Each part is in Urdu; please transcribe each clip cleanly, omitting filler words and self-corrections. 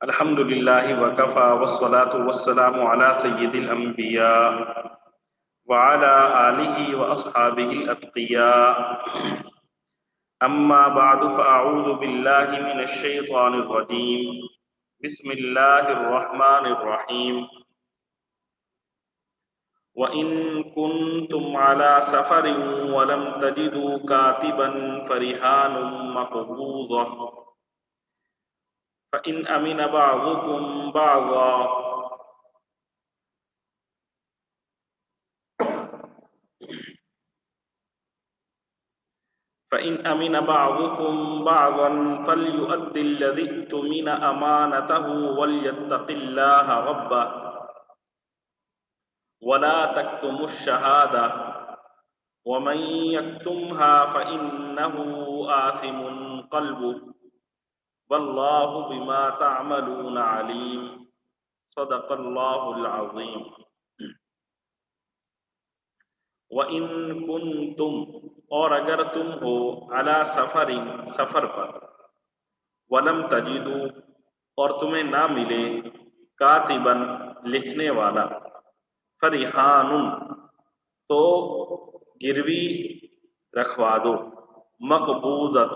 الحمد للہ وکفى والصلاة والسلام على سید الانبیاء وعلى آلہ واصحابہ الاتقیاء اما بعد فاعوذ باللہ من الشیطان الرجیم بسم اللہ الرحمن الرحیم وَإِن كُنتُمْ عَلَى سَفَرٍ وَلَمْ تَجِدُوا كَاتِبًا فَرِهَانٌ مَّقْبُوضَةٌ فَإِنْ أَمِنَ بَعْضُكُمْ بَعْضًا فَلْيُؤَدِّ الَّذِي اؤْتُمِنَ أَمَانَتَهُ وَلْيَتَّقِ اللَّهَ رَبَّهُ وَلَا تَكْتُمُوا الشَّهَادَةَ وَمَن يَكْتُمْهَا فَإِنَّهُ آثِمٌ قَلْبُهُ وَاللَّهُ بِمَا تَعْمَلُونَ عَلِيمٌ صدق اللہ العظیم۔ وَإِن كُنتُمْ اور اگر تم ہو علی سفر سفر پر وَلَمْ تَجِدُوا اور تمہیں نہ ملے کاتباً لکھنے والا فَرِحَانٌ تو گروی رکھوا دو مقبوضۃ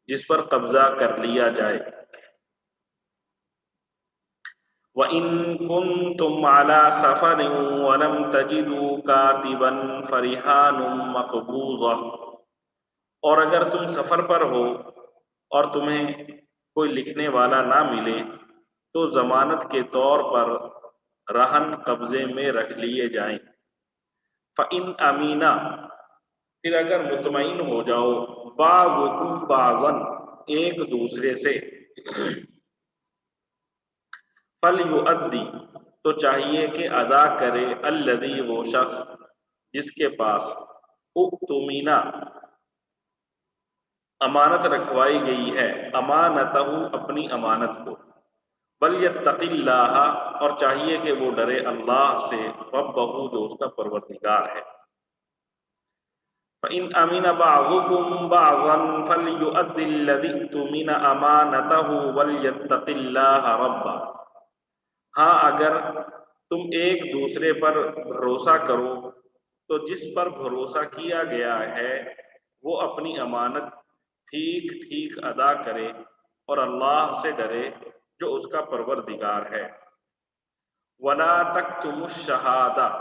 جس پر قبضہ کر لیا جائے۔ وَإِن كُنتُمْ عَلَى سَفَرٍ وَلَمْ تَجِدُوا كَاتِبًا فَرِحَانٌ مَّقْبُوضَةٌ اور اگر تم سفر پر ہو اور تمہیں کوئی لکھنے والا نہ ملے تو ضمانت کے طور پر رہن قبضے میں رکھ لیے جائیں۔ فَإِنْ أَمِنَ پھر اگر مطمئن ہو جاؤ بعضکم بعضا ایک دوسرے سے فَلْيُؤَدِّ تو چاہیے کہ ادا کرے الذی وہ شخص جس کے پاس اؤتمن امانت رکھوائی گئی ہے امانتہ اپنی امانت کو وَلْيَتَّقِ اللَّهَ اور چاہیے کہ وہ ڈرے اللہ سے ربہ جو اس کا پروردگار ہے۔ فَإِنْ أَمِنَ بَعْضُكُمْ بَعْضًا فَلْيُؤَدِّ الَّذِي اؤْتُمِنَ أَمَانَتَهُ وَلْيَتَّقِ اللَّهَ رَبَّهُ ہاں اگر تم ایک دوسرے پر بھروسہ کرو تو جس پر بھروسہ کیا گیا ہے وہ اپنی امانت ٹھیک ٹھیک ادا کرے اور اللہ سے ڈرے جو اس کا پروردگار ہے۔ وَلَا تَكْتُمُوا الشَّهَادَةَ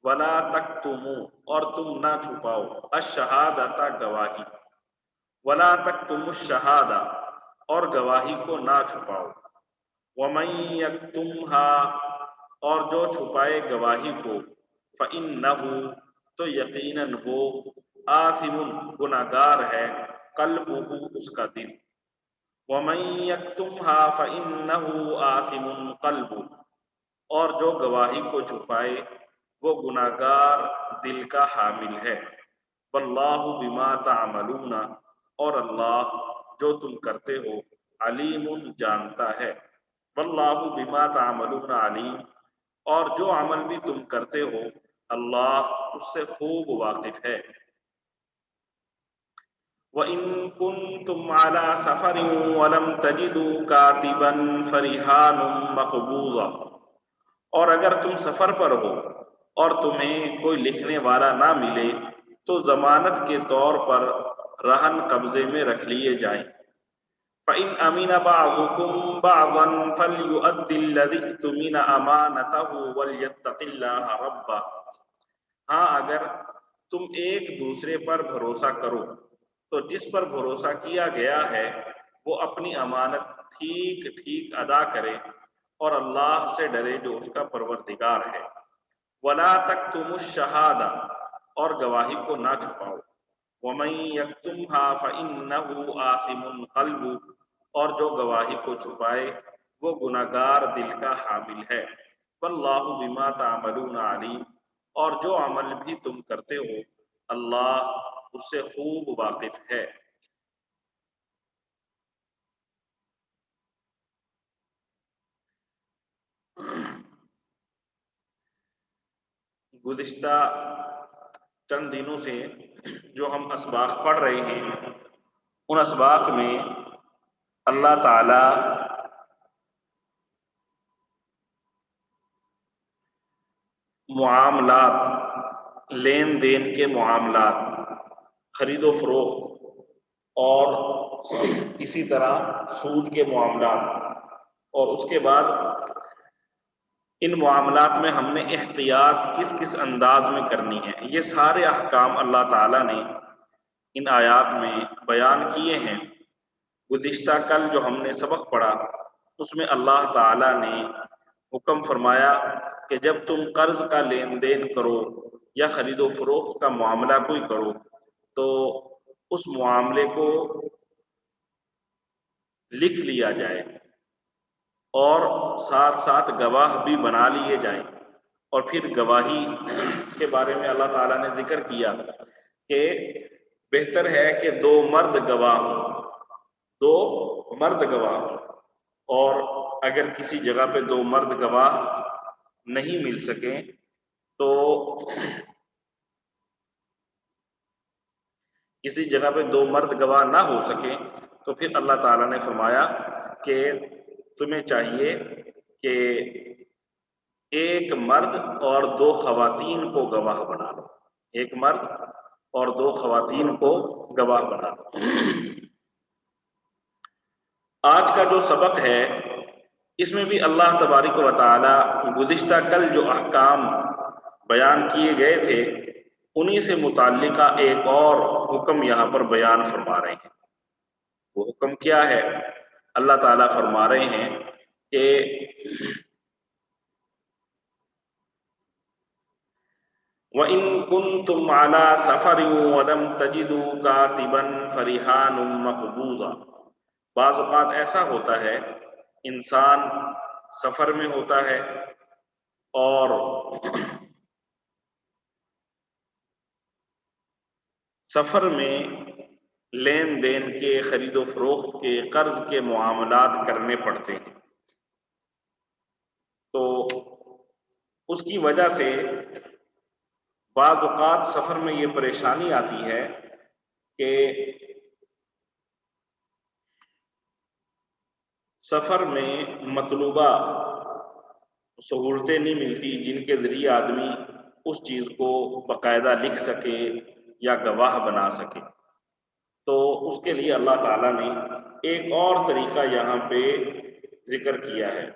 وَلَا تَكْتُمُوا اور تم نہ چھپاؤ الشہادۃ گواہی وَلَا تَكْتُمُوا الشَّهَادَةَ اور گواہی کو نہ چھپاؤ وَمَن يَكْتُمْهَا اور جو چھپائے گواہی کو فَإِنَّهُ تو یقیناً وہ آثم گناہگار ہے قلبہ اس کا دل وَمَن يَكْتُمْهَا فَإِنَّهُ آثم قلبہ اور جو گواہی کو چھپائے وہ گناہگار دل کا حامل ہے۔ واللہ بما تعملون اور اللہ جو تم کرتے ہو علیم جانتا ہے۔ واللہ بما تعملون علیم اور جو عمل بھی تم کرتے ہو اللہ اس سے خوب واقف ہے۔ وَإِن كُنتُمْ عَلَى سَفَرٍ وَلَمْ تَجِدُوا كَاتِبًا فَرِحَانٌ مَّقْبُوضَةٌ اور اگر تم سفر پر ہو اور تمہیں کوئی لکھنے والا نہ ملے تو ضمانت کے طور پر رہن قبضے میں رکھ لیے جائیں۔ فَإِنْ أَمِنَ بَعْضُكُمْ بَعْضًا فَلْيُؤَدِّ الَّذِي اؤْتُمِنَ أَمَانَتَهُ وَلْيَتَّقِ اللَّهَ رَبَّهُ ہاں اگر تم ایک دوسرے پر بھروسہ کرو تو جس پر بھروسہ کیا گیا ہے وہ اپنی امانت ٹھیک ٹھیک ادا کرے اور اللہ سے ڈرے جو اس کا پروردگار ہے۔ وَلَا تَكْتُمُوا الشَّهَادَةَ اور گواہی کو نہ چھپاؤ وَمَن يَكْتُمْهَا فَإِنَّهُ آثِمٌ قَلْبُهُ اور جو گواہی کو چھپائے وہ گناہگار دل کا حامل ہے۔ وَاللَّهُ بِمَا تَعْمَلُونَ عَلِيمٌ اور جو عمل بھی تم کرتے ہو اللہ اس سے خوب واقف ہے۔ گزشتہ چند دنوں سے جو ہم اسباق پڑھ رہے ہیں ان اسباق میں اللہ تعالی معاملات، لین دین کے معاملات، خرید و فروخت اور اسی طرح سود کے معاملات، اور اس کے بعد ان معاملات میں ہم نے احتیاط کس کس انداز میں کرنی ہے، یہ سارے احکام اللہ تعالیٰ نے ان آیات میں بیان کیے ہیں۔ گزشتہ کل جو ہم نے سبق پڑھا اس میں اللہ تعالیٰ نے حکم فرمایا کہ جب تم قرض کا لین دین کرو یا خرید و فروخت کا معاملہ کوئی کرو تو اس معاملے کو لکھ لیا جائے اور ساتھ ساتھ گواہ بھی بنا لیے جائیں۔ اور پھر گواہی کے بارے میں اللہ تعالیٰ نے ذکر کیا کہ بہتر ہے کہ دو مرد گواہ ہوں، دو مرد گواہ ہوں، اور اگر کسی جگہ پہ دو مرد گواہ نہیں مل سکیں تو کسی جگہ پہ دو مرد گواہ نہ ہو سکیں تو پھر اللہ تعالیٰ نے فرمایا کہ تمہیں چاہیے کہ ایک مرد اور دو خواتین کو گواہ بنا لو، ایک مرد اور دو خواتین کو گواہ بنا لو۔ آج کا جو سبق ہے اس میں بھی اللہ تبارک و تعالی گزشتہ کل جو احکام بیان کیے گئے تھے انہی سے متعلقہ ایک اور حکم یہاں پر بیان فرما رہے ہیں۔ وہ حکم کیا ہے؟ اللہ تعالیٰ فرما رہے ہیں کہ وَإِن كُنتُمْ عَلَى سَفَرٍ وَلَمْ تَجِدُوا كَاتِبًا فَرِهَانٌ مَقْبُوضَةٌ۔ بعض اوقات ایسا ہوتا ہے انسان سفر میں ہوتا ہے اور سفر میں لین دین کے، خرید و فروخت کے، قرض کے معاملات کرنے پڑتے ہیں، تو اس کی وجہ سے بعض اوقات سفر میں یہ پریشانی آتی ہے کہ سفر میں مطلوبہ سہولتیں نہیں ملتی جن کے ذریعے آدمی اس چیز کو باقاعدہ لکھ سکے یا گواہ بنا سکے۔ تو اس کے لیے اللہ تعالیٰ نے ایک اور طریقہ یہاں پہ ذکر کیا ہے۔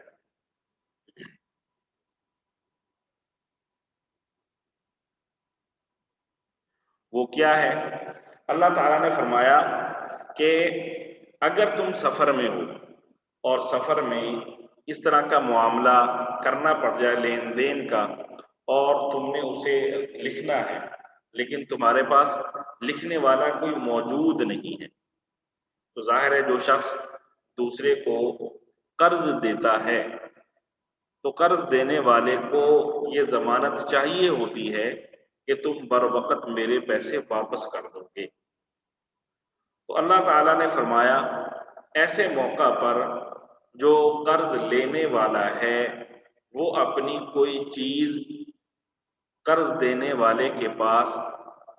وہ کیا ہے؟ اللہ تعالیٰ نے فرمایا کہ اگر تم سفر میں ہو اور سفر میں اس طرح کا معاملہ کرنا پڑ جائے لین دین کا اور تم نے اسے لکھنا ہے لیکن تمہارے پاس لکھنے والا کوئی موجود نہیں ہے، تو ظاہر ہے جو شخص دوسرے کو قرض دیتا ہے تو قرض دینے والے کو یہ ضمانت چاہیے ہوتی ہے کہ تم بر وقت میرے پیسے واپس کر دو گے۔ تو اللہ تعالیٰ نے فرمایا ایسے موقع پر جو قرض لینے والا ہے وہ اپنی کوئی چیز قرض دینے والے کے پاس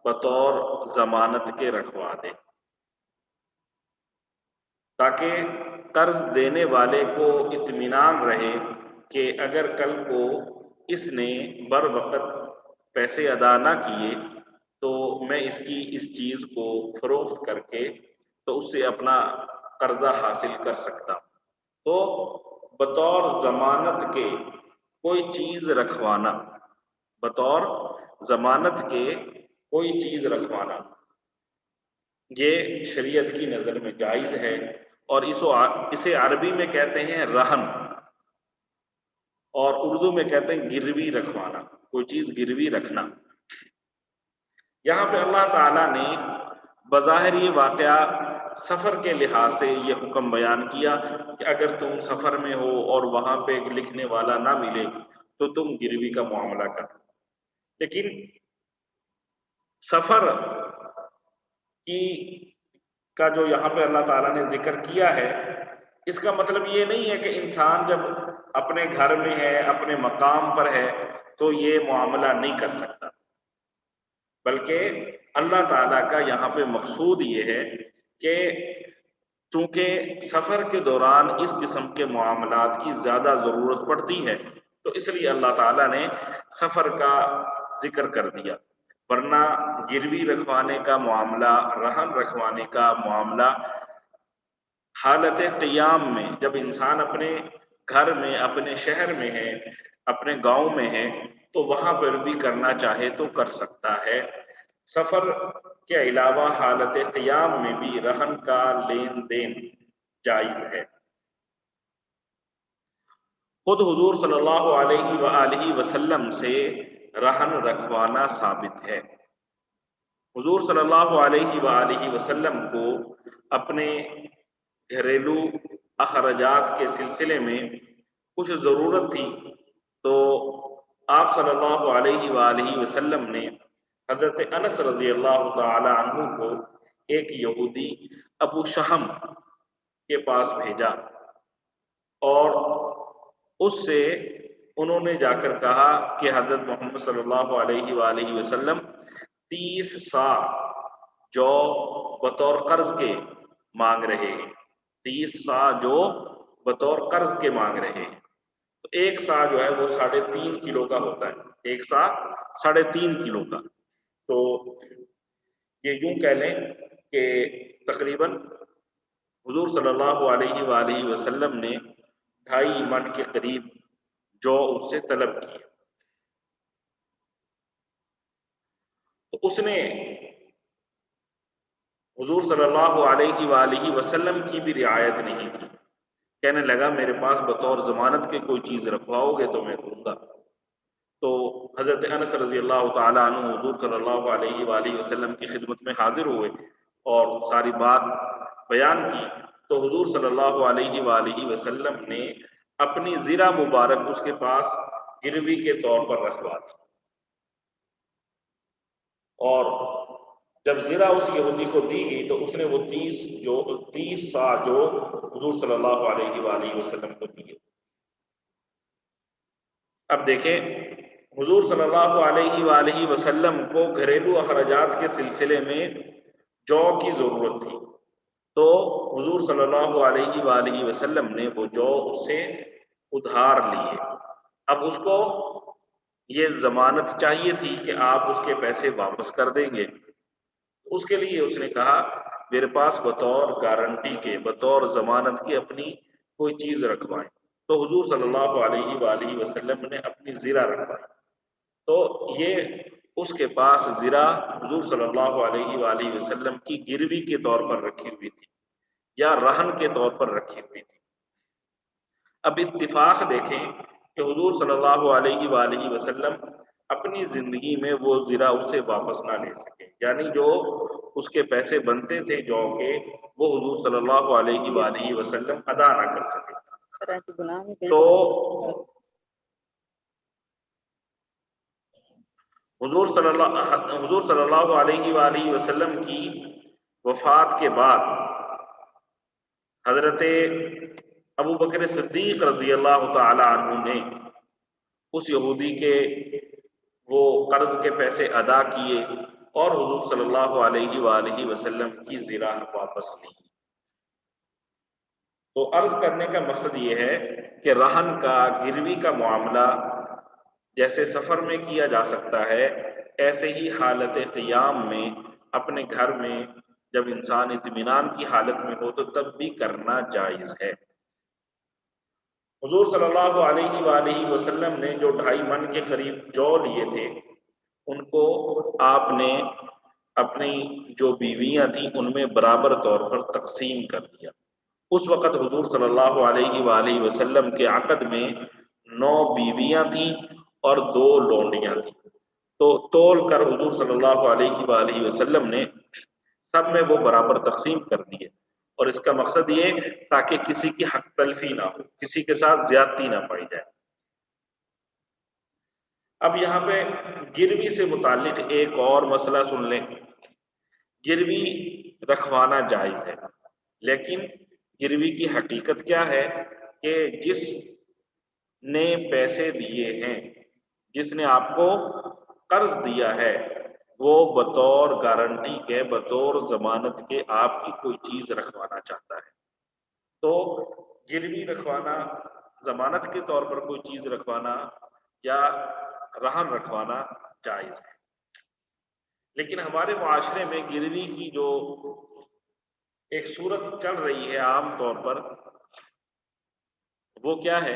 بطور ضمانت کے رکھوا دے، تاکہ قرض دینے والے کو اطمینان رہے کہ اگر کل کو اس نے بر وقت پیسے ادا نہ کیے تو میں اس کی اس چیز کو فروخت کر کے تو اس سے اپنا قرضہ حاصل کر سکتا ہوں۔ تو بطور ضمانت کے کوئی چیز رکھوانا، بطور ضمانت کے کوئی چیز رکھوانا یہ شریعت کی نظر میں جائز ہے، اور اسے عربی میں کہتے ہیں رہن، اور اردو میں کہتے ہیں گروی رکھوانا، کوئی چیز گروی رکھنا۔ یہاں پہ اللہ تعالیٰ نے بظاہر یہ واقعہ سفر کے لحاظ سے یہ حکم بیان کیا کہ اگر تم سفر میں ہو اور وہاں پہ لکھنے والا نہ ملے تو تم گروی کا معاملہ کرو، لیکن سفر کی کا جو یہاں پہ اللہ تعالیٰ نے ذکر کیا ہے اس کا مطلب یہ نہیں ہے کہ انسان جب اپنے گھر میں ہے، اپنے مقام پر ہے تو یہ معاملہ نہیں کر سکتا، بلکہ اللہ تعالیٰ کا یہاں پہ مقصود یہ ہے کہ چونکہ سفر کے دوران اس قسم کے معاملات کی زیادہ ضرورت پڑتی ہے، تو اس لیے اللہ تعالیٰ نے سفر کا ذکر کر دیا، ورنہ گروی رکھوانے کا معاملہ، رہن رکھوانے کا معاملہ حالت قیام میں، جب انسان اپنے گھر میں، اپنے شہر میں ہے، اپنے گاؤں میں ہے، تو وہاں پر بھی کرنا چاہے تو کر سکتا ہے۔ سفر کے علاوہ حالت قیام میں بھی رہن کا لین دین جائز ہے۔ خود حضور صلی اللہ علیہ وآلہ وسلم سے رہن رکھوانا ثابت ہے۔ حضور صلی اللہ علیہ وآلہ وسلم کو اپنے گھریلو اخراجات کے سلسلے میں کچھ ضرورت تھی، تو آپ صلی اللہ علیہ وآلہ وسلم نے حضرت انس رضی اللہ تعالی عنہ کو ایک یہودی ابو شہم کے پاس بھیجا، اور اس سے انہوں نے جا کر کہا کہ حضرت محمد صلی اللہ علیہ وآلہ وسلم 30 سا جو بطور قرض کے مانگ رہے ہیں، 30 سا جو بطور قرض کے مانگ رہے ہیں۔ تو ایک سا جو ہے وہ 3.5 کلو کا ہوتا ہے، ایک سا 3.5 کلو کا۔ تو یہ یوں کہہ لیں کہ تقریباً حضور صلی اللہ علیہ وآلہ وسلم نے 2.5 من کے قریب جو اس سے طلب کی، تو اس نے حضور صلی اللہ علیہ وآلہ وسلم کی بھی رعایت نہیں کی، کہنے لگا میرے پاس بطور ضمانت کے کوئی چیز رکھواؤ گے تو میں دوں گا۔ تو حضرت انس رضی اللہ تعالیٰ عنہ حضور صلی اللہ علیہ وآلہ وسلم کی خدمت میں حاضر ہوئے اور ساری بات بیان کی، تو حضور صلی اللہ علیہ وآلہ وسلم نے اپنی زرہ مبارک اس کے پاس گروی کے طور پر رکھوا دی، اور جب زرہ اس یہودی کو دی گئی تو اس نے وہ 30 سا جو حضور صلی اللہ علیہ وآلہ وسلم کو دیے۔ اب دیکھیں، حضور صلی اللہ علیہ وآلہ وسلم کو گھریلو اخراجات کے سلسلے میں جو کی ضرورت تھی، تو حضور صلی اللہ علیہ وآلہ وسلم نے وہ جو اس سے ادھار لیے۔ اب اس کو یہ ضمانت چاہیے تھی کہ آپ اس کے پیسے واپس کر دیں گے، اس کے لیے اس نے کہا میرے پاس بطور گارنٹی کے، بطور ضمانت کے اپنی کوئی چیز رکھوائیں۔ تو حضور صلی اللہ علیہ وآلہ وسلم نے اپنی زرہ رکھوائی، تو یہ اس کے پاس زرہ حضور صلی اللہ علیہ وآلہ وسلم کی گروی کے طور پر رکھی ہوئی تھی یا رہن کے طور پر رکھی ہوئی تھی۔ اب اتفاق دیکھیں کہ حضور صلی اللہ علیہ وآلہ وسلم اپنی زندگی میں وہ زرہ اس سے واپس نہ لے سکے، یعنی جو اس کے پیسے بنتے تھے جو کہ وہ حضور صلی اللہ علیہ وآلہ وسلم ادا نہ کر سکے۔ تو حضور صلی اللہ علیہ وآلہ وسلم کی وفات کے بعد حضرت ابو بکر صدیق رضی اللہ تعالی عنہ نے اس یہودی کے وہ قرض کے پیسے ادا کیے اور حضور صلی اللہ علیہ وآلہ وسلم کی زرہ واپس لی۔ تو عرض کرنے کا مقصد یہ ہے کہ رہن کا، گروی کا معاملہ جیسے سفر میں کیا جا سکتا ہے، ایسے ہی حالت قیام میں اپنے گھر میں جب انسان اطمینان کی حالت میں ہو تو تب بھی کرنا جائز ہے۔ حضور صلی اللہ علیہ وآلہ وسلم نے جو 2.5 من کے قریب جو لیے تھے، ان کو آپ نے اپنی جو بیویاں تھیں ان میں برابر طور پر تقسیم کر دیا۔ اس وقت حضور صلی اللہ علیہ وآلہ وسلم کے عقد میں 9 بیویاں تھیں اور 2 لونڈیاں تھیں، تو تول کر حضور صلی اللہ علیہ وآلہ وسلم نے سب میں وہ برابر تقسیم کر دیے، اور اس کا مقصد یہ تاکہ کسی کی حق تلفی نہ ہو، کسی کے ساتھ زیادتی نہ پائی جائے۔ اب یہاں پہ گروی سے متعلق ایک اور مسئلہ سن لیں۔ گروی رکھوانا جائز ہے، لیکن گروی کی حقیقت کیا ہے کہ جس نے پیسے دیے ہیں، جس نے آپ کو قرض دیا ہے، وہ بطور گارنٹی کے، بطور ضمانت کے آپ کی کوئی چیز رکھوانا چاہتا ہے، تو گروی رکھوانا، ضمانت کے طور پر کوئی چیز رکھوانا یا رہن رکھوانا جائز ہے، لیکن ہمارے معاشرے میں گروی کی جو ایک صورت چل رہی ہے عام طور پر، وہ کیا ہے؟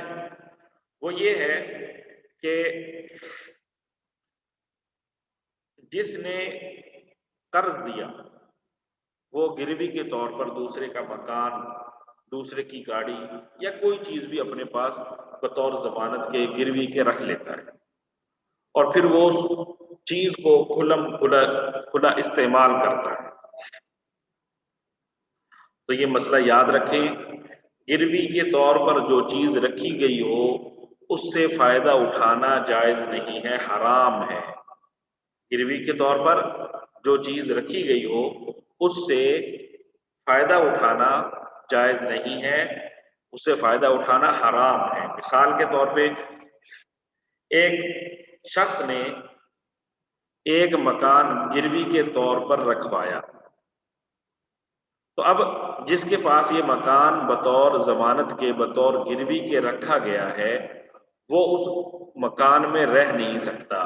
وہ یہ ہے کہ جس نے قرض دیا وہ گروی کے طور پر دوسرے کا مکان، دوسرے کی گاڑی یا کوئی چیز بھی اپنے پاس بطور ضمانت کے گروی کے رکھ لیتا ہے، اور پھر وہ اس چیز کو کھلا استعمال کرتا ہے۔ تو یہ مسئلہ یاد رکھیں، گروی کے طور پر جو چیز رکھی گئی ہو اس سے فائدہ اٹھانا جائز نہیں ہے، حرام ہے۔ گروی کے طور پر جو چیز رکھی گئی ہو اس سے فائدہ اٹھانا جائز نہیں ہے، اس سے فائدہ اٹھانا حرام ہے۔ مثال کے طور پہ ایک شخص نے ایک مکان گروی کے طور پر رکھوایا، تو اب جس کے پاس یہ مکان بطور ضمانت کے، بطور گروی کے رکھا گیا ہے، وہ اس مکان میں رہ نہیں سکتا۔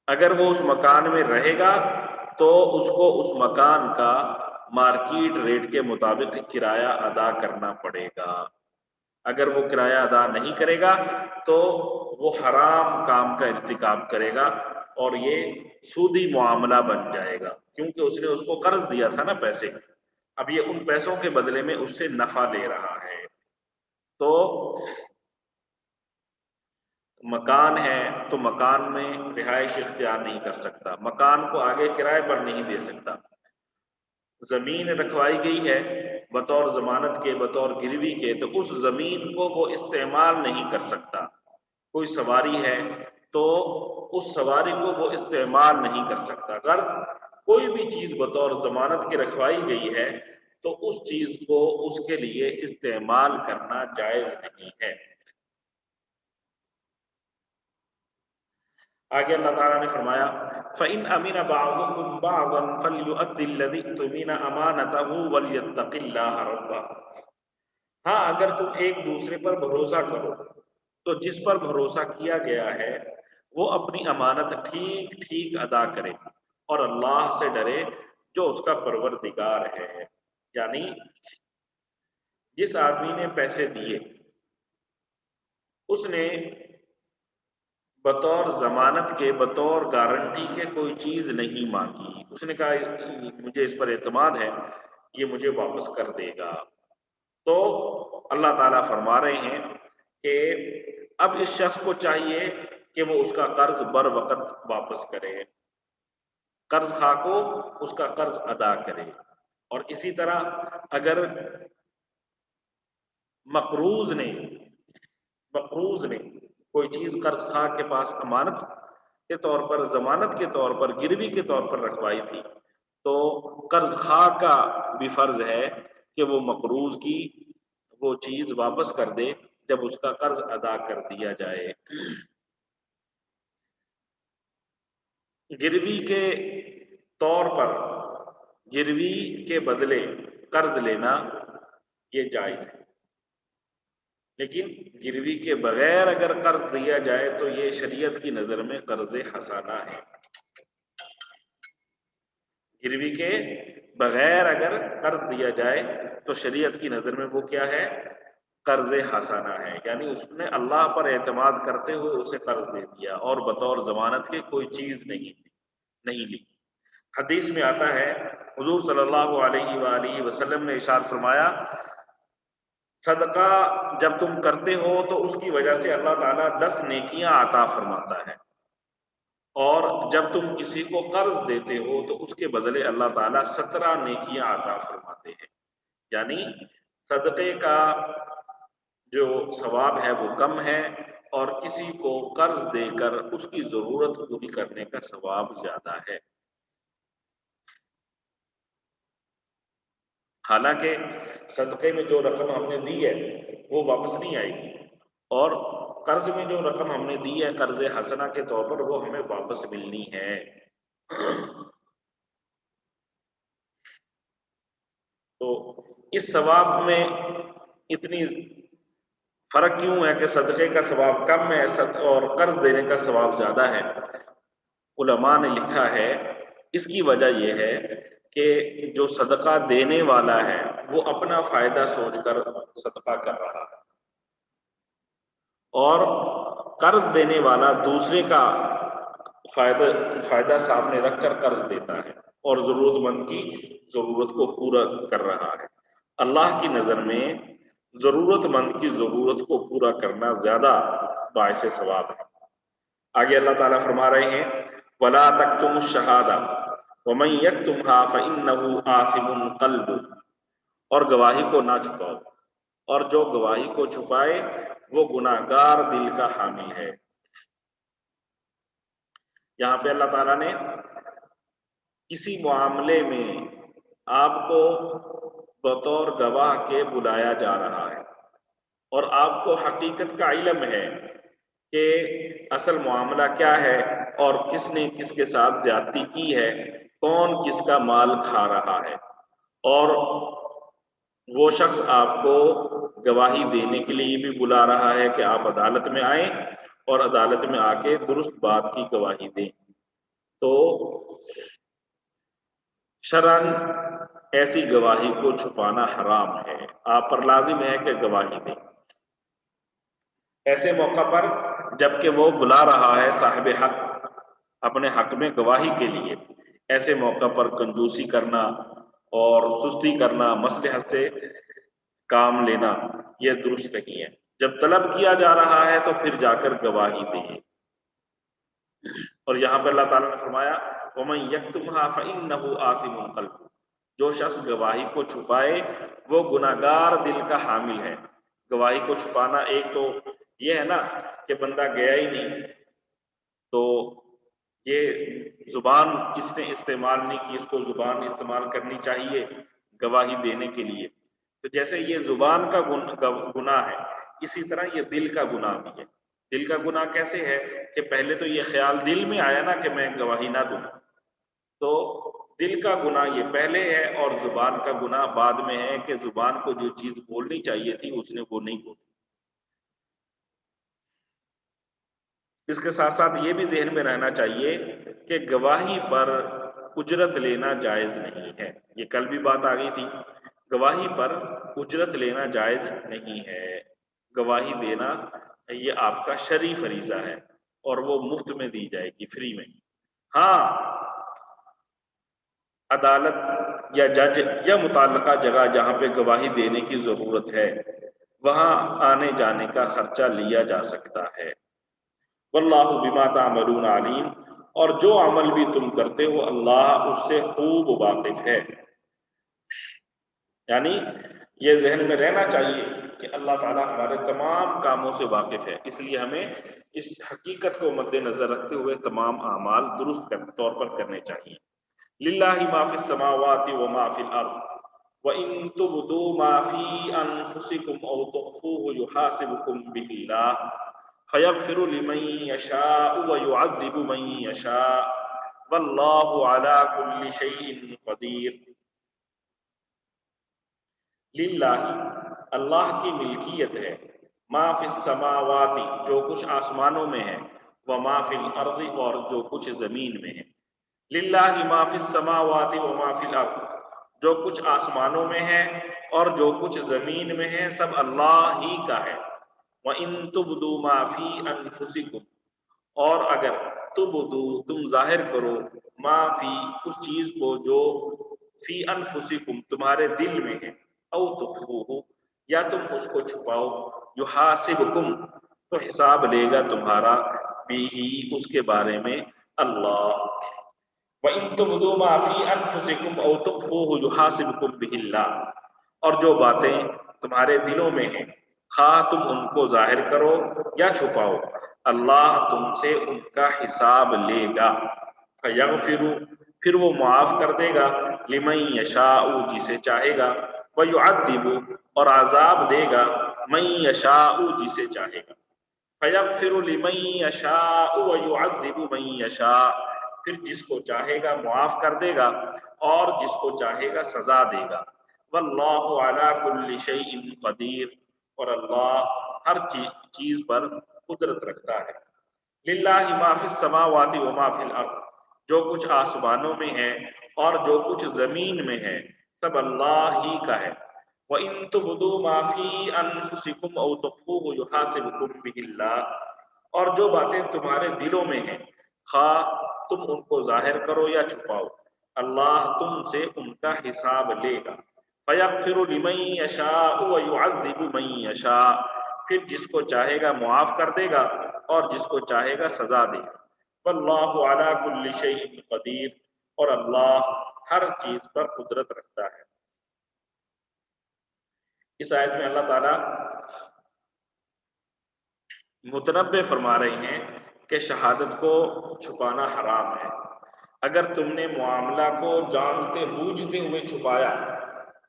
اگر وہ اس مکان میں رہے گا تو اس کو اس مکان کا مارکیٹ ریٹ کے مطابق کرایہ ادا کرنا پڑے گا۔ اگر وہ کرایہ ادا نہیں کرے گا تو وہ حرام کام کا ارتکاب کرے گا اور یہ سودی معاملہ بن جائے گا، کیونکہ اس نے اس کو قرض دیا تھا نا پیسے، اب یہ ان پیسوں کے بدلے میں اس سے نفع لے رہا ہے۔ تو مکان ہے تو مکان میں رہائش اختیار نہیں کر سکتا، مکان کو آگے کرائے پر نہیں دے سکتا۔ زمین رکھوائی گئی ہے بطور ضمانت کے، بطور گروی کے، تو اس زمین کو وہ استعمال نہیں کر سکتا۔ کوئی سواری ہے تو اس سواری کو وہ استعمال نہیں کر سکتا۔ غرض کوئی بھی چیز بطور ضمانت کی رکھوائی گئی ہے تو اس چیز کو اس کے لیے استعمال کرنا جائز نہیں ہے۔ آگے اللہ تعالیٰ نے فرمایا فَإِنْ أَمِنَ بَعْضُكُمْ بَعْضًا فَلْيُؤَدِّ الَّذِي اؤْتُمِنَ أَمَانَتَهُ وَلْيَتَّقِ اللَّهَ رَبَّهُ۔ ہاں اگر تم ایک دوسرے پر بھروسہ کرو تو جس پر بھروسہ کیا گیا ہے وہ اپنی امانت ٹھیک ٹھیک ادا کرے اور اللہ سے ڈرے جو اس کا پروردگار ہے۔ یعنی جس آدمی نے پیسے دیے اس نے بطور ضمانت کے، بطور گارنٹی کے کوئی چیز نہیں مانگی، اس نے کہا مجھے اس پر اعتماد ہے، یہ مجھے واپس کر دے گا۔ تو اللہ تعالیٰ فرما رہے ہیں کہ اب اس شخص کو چاہیے کہ وہ اس کا قرض بر وقت واپس کرے، قرض خواہ کو اس کا قرض ادا کرے۔ اور اسی طرح اگر مقروض نے کوئی چیز قرض خواہ کے پاس امانت کے طور پر، ضمانت کے طور پر، گروی کے طور پر رکھوائی تھی، تو قرض خواہ کا بھی فرض ہے کہ وہ مقروض کی وہ چیز واپس کر دے جب اس کا قرض ادا کر دیا جائے۔ گروی کے طور پر، گروی کے بدلے قرض لینا یہ جائز ہے، لیکن گروی کے بغیر اگر قرض دیا جائے تو یہ شریعت کی نظر میں قرض حسانہ ہے۔ گروی کے بغیر اگر قرض دیا جائے تو شریعت کی نظر میں وہ کیا ہے؟ قرض حسانہ ہے، یعنی اس نے اللہ پر اعتماد کرتے ہوئے اسے قرض دے دیا اور بطور ضمانت کے کوئی چیز نہیں لی۔ حدیث میں آتا ہے حضور صلی اللہ علیہ وآلہ وسلم نے ارشاد فرمایا صدقہ جب تم کرتے ہو تو اس کی وجہ سے اللہ تعالیٰ 10 نیکیاں عطا فرماتا ہے، اور جب تم کسی کو قرض دیتے ہو تو اس کے بدلے اللہ تعالیٰ 17 نیکیاں عطا فرماتے ہیں۔ یعنی صدقے کا جو ثواب ہے وہ کم ہے اور کسی کو قرض دے کر اس کی ضرورت پوری کرنے کا ثواب زیادہ ہے۔ حالانکہ صدقے میں جو رقم ہم نے دی ہے وہ واپس نہیں آئے گی، اور قرض میں جو رقم ہم نے دی ہے قرض حسنہ کے طور پر وہ ہمیں واپس ملنی ہے۔ تو اس ثواب میں اتنی فرق کیوں ہے کہ صدقے کا ثواب کم ہے اور قرض دینے کا ثواب زیادہ ہے؟ علماء نے لکھا ہے اس کی وجہ یہ ہے کہ جو صدقہ دینے والا ہے وہ اپنا فائدہ سوچ کر صدقہ کر رہا ہے، اور قرض دینے والا دوسرے کا فائدہ سامنے رکھ کر قرض دیتا ہے اور ضرورت مند کی ضرورت کو پورا کر رہا ہے۔ اللہ کی نظر میں ضرورت مند کی ضرورت کو پورا کرنا زیادہ باعث ثواب ہے۔ آگے اللہ تعالیٰ فرما رہے ہیں وَلَا تَكْتُمُوا الشَّهَادَةَ وَمَن يَكْتُمْهَا فَإِنَّهُ آثِمٌ قَلْبُهُ، اور گواہی کو نہ چھپاؤ، اور جو گواہی کو چھپائے وہ گناہگار دل کا حامل ہے۔ یہاں پہ اللہ تعالیٰ نے کسی معاملے میں آپ کو بطور گواہ کے بلایا جا رہا ہے اور آپ کو حقیقت کا علم ہے کہ اصل معاملہ کیا ہے اور کس نے کس کے ساتھ زیادتی کی ہے، کون کس کا مال کھا رہا ہے، اور وہ شخص آپ کو گواہی دینے کے لیے بھی بلا رہا ہے کہ آپ عدالت میں آئیں اور عدالت میں آ کے درست بات کی گواہی دیں، تو شرعاً ایسی گواہی کو چھپانا حرام ہے، آپ پر لازم ہے کہ گواہی دیں۔ ایسے موقع پر جبکہ وہ بلا رہا ہے صاحب حق اپنے حق میں گواہی کے لیے، ایسے موقع پر کنجوسی کرنا اور سستی کرنا، مصلحت سے کام لینا، یہ درست نہیں ہے۔ جب طلب کیا جا رہا ہے تو پھر جا کر گواہی دیں۔ اور یہاں پہ اللہ تعالیٰ نے فرمایا وَمَن يَكْتُمْهَا فَإِنَّهُ آثِمٌ قَلْبُهُ، جو شخص گواہی کو چھپائے وہ گناہگار دل کا حامل ہے۔ گواہی کو چھپانا ایک تو یہ ہے نا کہ بندہ گیا ہی نہیں، تو یہ زبان اس نے استعمال نہیں کی، اس کو زبان استعمال کرنی چاہیے گواہی دینے کے لیے۔ تو جیسے یہ زبان کا گناہ ہے، اسی طرح یہ دل کا گناہ بھی ہے۔ دل کا گناہ کیسے ہے کہ پہلے تو یہ خیال دل میں آیا نا کہ میں گواہی نہ دوں، تو دل کا گناہ یہ پہلے ہے، اور زبان کا گناہ بعد میں ہے کہ زبان کو جو چیز بولنی چاہیے تھی اس نے وہ نہیں بولی۔ اس کے ساتھ ساتھ یہ بھی ذہن میں رہنا چاہیے کہ گواہی پر اجرت لینا جائز نہیں ہے، یہ کل بھی بات آ گئی تھی، گواہی پر اجرت لینا جائز نہیں ہے۔ گواہی دینا یہ آپ کا شرعی فریضہ ہے اور وہ مفت میں دی جائے گی، فری میں۔ ہاں عدالت یا جج یا متعلقہ جگہ جہاں پہ گواہی دینے کی ضرورت ہے وہاں آنے جانے کا خرچہ لیا جا سکتا ہے۔ واللہ بما تعملون علیم، اور جو عمل بھی تم کرتے ہو اللہ اس سے خوب واقف ہے۔ یعنی یہ ذہن میں رہنا چاہیے کہ اللہ تعالیٰ ہمارے تمام کاموں سے واقف ہے، اس لیے ہمیں اس حقیقت کو مد نظر رکھتے ہوئے تمام اعمال درست طور پر کرنے چاہیے۔ للہ ما فی السماوات وما فی الارض وَإِن تُبْدُوا مَا فِي أَنفُسِكُمْ أَوْ تُخْفُوهُ يُحَاسِبْكُم بِهِ اللَّهُ فَيَغْفِرُ لِمَن يَشَاءُ وَيُعَذِّبُ مَن يَشَاءُ وَاللَّهُ عَلَى كُلِّ شَيْءٍ قَدِيرٌ۔ للہ اللہ کی ملکیت ہے، ما فی السماوات جو کچھ آسمانوں میں ہے، وما فی الارض اور جو کچھ زمین میں ہے۔ للہ ما فی السماوات وما فی الارض، جو کچھ آسمانوں میں ہے اور جو کچھ زمین میں ہے سب اللہ ہی کا ہے۔ وَإِن تُبْدُوا مَا فِي أَنفُسِكُمْ، اور اگر تبدو تم ظاہر کرو ما فی اس چیز کو جو فی انفسکم تمہارے دل میں ہے، او تخفوہ یا تم اس کو چھپاؤ، یحاسبکم تو حساب لے گا تمہارا بھی اس کے بارے میں اللہ۔ وَإِن تُبْدُوا مَا فِي أَنفُسِكُمْ أَوْ تُخْفُوهُ يُحَاسِبْكُم بِهِ اللَّهُ، اور جو باتیں تمہارے دلوں میں ہیں خواہ تم ان کو ظاہر کرو یا چھپاؤ اللہ تم سے ان کا حساب لے گا۔ فَيَغْفِرُ پھر وہ معاف کر دے گا، لِمَن يَشَاءُ جسے چاہے گا، وَيُعَذِّبُ اور عذاب دے گا، مَن يَشَاءُ جسے چاہے گا۔ فَيَغْفِرُ لِمَن يَشَاءُ وَيُعَذِّبُ مَن يَشَاءُ پھر جس کو چاہے گا معاف کر دے گا اور جس کو چاہے گا سزا دے گا۔ واللہ علی کل شیء قدیر، اور اللہ ہر چیز پر قدرت رکھتا ہے۔ للہ ما فی السماوات و ما فی الارض، جو کچھ آسمانوں میں ہے اور جو کچھ زمین میں ہے سب اللہ ہی کا ہے۔ وَإِن تُبْدُوا مَا فِي أَنفُسِكُمْ أَوْ تُخْفُوهُ يُحَاسِبْكُم بِهِ اللَّهُ، اور جو باتیں تمہارے دلوں میں ہیں خواہ تم ان کو ظاہر کرو یا چھپاؤ، اللہ تم سے ان کا حساب لے گا۔ فَيَغْفِرُ لِمَن يَشَاءُ وَيُعَذِّبُ مَن يَشَاءُ، پھر جس کو چاہے گا معاف کر دے گا اور جس کو چاہے گا سزا دے گا۔ وَاللَّهُ عَلَى كُلِّ شَيْءٍ قَدِيرٌ، اور اللہ ہر چیز پر قدرت رکھتا ہے۔ اس آیت میں اللہ تعالیٰ متنبع فرما رہے ہیں کہ شہادت کو چھپانا حرام ہے۔ اگر تم نے معاملہ کو جانتے بوجھتے ہوئے چھپایا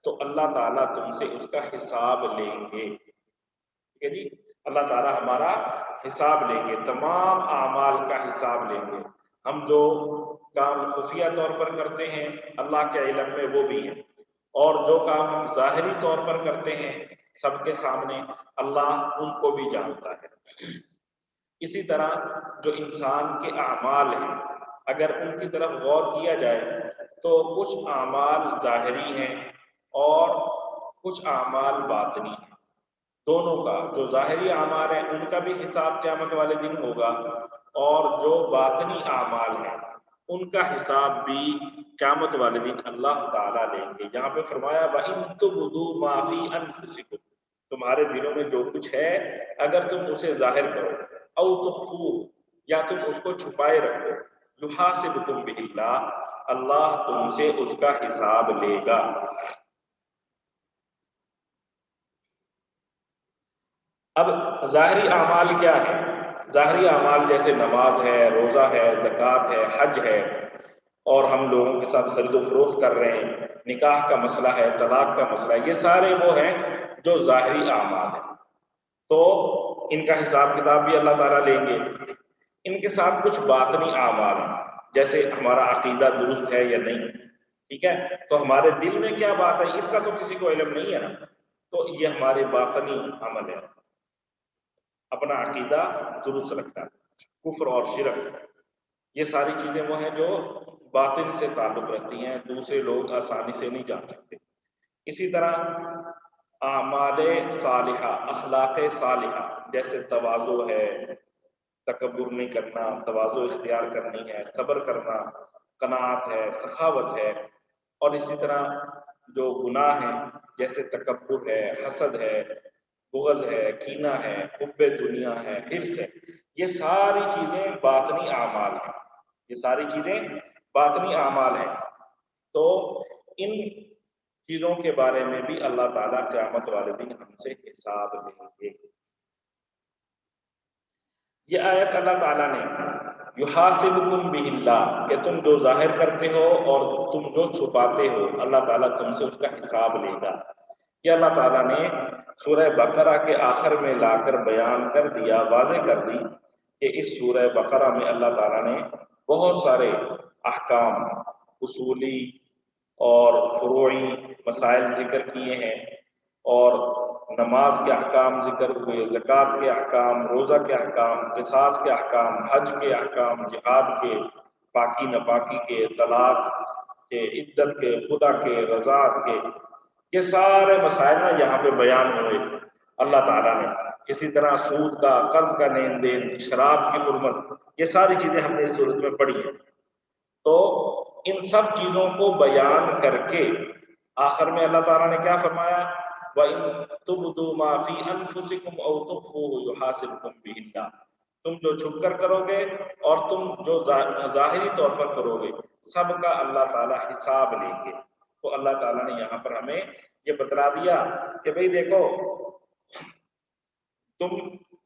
تو اللہ تعالیٰ تم سے اس کا حساب لیں گے۔ ٹھیک ہے جی، اللہ تعالیٰ ہمارا حساب لیں گے، تمام اعمال کا حساب لیں گے۔ ہم جو کام خفیہ طور پر کرتے ہیں اللہ کے علم میں وہ بھی ہیں، اور جو کام ہم ظاہری طور پر کرتے ہیں سب کے سامنے اللہ ان کو بھی جانتا ہے۔ اسی طرح جو انسان کے اعمال ہیں اگر ان کی طرف غور کیا جائے تو کچھ اعمال ظاہری ہیں اور کچھ اعمال باطنی ہیں۔ دونوں کا، جو ظاہری اعمال ہیں ان کا بھی حساب قیامت والے دن ہوگا، اور جو باطنی اعمال ہیں ان کا حساب بھی قیامت والے دن اللہ تعالیٰ لیں گے۔ یہاں پہ فرمایا وَإِن تُبْدُوا مَا فِي أَنفُسِكُمْ، تمہارے دلوں میں جو کچھ ہے اگر تم اسے ظاہر کرو، او تخفوه، یا تم اس کو چھپائے رکھو، یحاسبکم بہ اللہ، اللہ تم سے اس کا حساب لے گا۔ اب ظاہری اعمال کیا ہے؟ ظاہری اعمال جیسے نماز ہے، روزہ ہے، زکوٰۃ ہے، حج ہے، اور ہم لوگوں کے ساتھ خرید و فروخت کر رہے ہیں، نکاح کا مسئلہ ہے، طلاق کا مسئلہ ہے، یہ سارے وہ ہیں جو ظاہری اعمال ہیں۔ تو ان کا حساب کتاب بھی اللہ تعالیٰ لیں گے۔ ان کے ساتھ کچھ باطنی اعمال ہیں، جیسے ہمارا عقیدہ درست ہے یا نہیں، ٹھیک ہے، تو ہمارے دل میں کیا بات ہے اس کا تو کسی کو علم نہیں ہے نا، تو یہ ہمارے باطنی عمل ہے، اپنا عقیدہ درست رکھنا، کفر اور شرک، یہ ساری چیزیں وہ ہیں جو باطن سے تعلق رکھتی ہیں، دوسرے لوگ آسانی سے نہیں جان سکتے۔ اسی طرح اعمال صالحہ، اخلاق صالحہ، جیسے تواضع ہے، تکبر نہیں کرنا، تواضع اختیار کرنی ہے، صبر کرنا، قناعت ہے، سخاوت ہے، اور اسی طرح جو گناہ ہیں جیسے تکبر ہے، حسد ہے، بغض ہے، کینہ ہے، حب دنیا ہے، حرص ہے، یہ ساری چیزیں باطنی اعمال ہیں، یہ ساری چیزیں باطنی اعمال ہیں۔ تو ان چیزوں کے بارے میں بھی اللہ تعالیٰ قیامت والے دن ہم سے حساب لیں گے۔ یہ آیت اللہ تعالیٰ نے یحاسبکم بہ اللہ، کہ تم جو ظاہر کرتے ہو اور تم جو چھپاتے ہو اللہ تعالیٰ تم سے اس کا حساب لے گا، یہ اللہ تعالیٰ نے سورہ بقرہ کے آخر میں لا کر بیان کر دیا، واضح کر دی کہ اس سورہ بقرہ میں اللہ تعالیٰ نے بہت سارے احکام، اصولی اور فروعی مسائل ذکر کیے ہیں، اور نماز کے احکام ذکر ہوئے، زکوٰۃ کے احکام، روزہ کے احکام، قصاص کے احکام، حج کے احکام، جہاد کے، پاکی ناپاکی کے، طلاق کے، عدت کے، خدا کے، رضاعت کے، یہ سارے مسائل نا یہاں پہ بیان ہوئے اللہ تعالیٰ نے۔ اسی طرح سود کا، قرض کا لین دین، شراب کی حرمت، یہ ساری چیزیں ہم نے اس صورت میں پڑھی ہیں۔ تو ان سب چیزوں کو بیان کر کے آخر میں اللہ تعالیٰ نے کیا فرمایا؟ وَإِن تُبْدُوا مَا فِي أَنفُسِكُمْ أَوْ تُخْفُوهُ يُحَاسِبْكُم بِهِ اللَّهُ، تم جو چھپ کر کرو گے اور تم جو ظاہری طور پر کرو گے سب کا اللہ تعالیٰ حساب لیں گے۔ تو اللہ تعالیٰ نے یہاں پر ہمیں یہ بتلا دیا کہ بھئی دیکھو، تم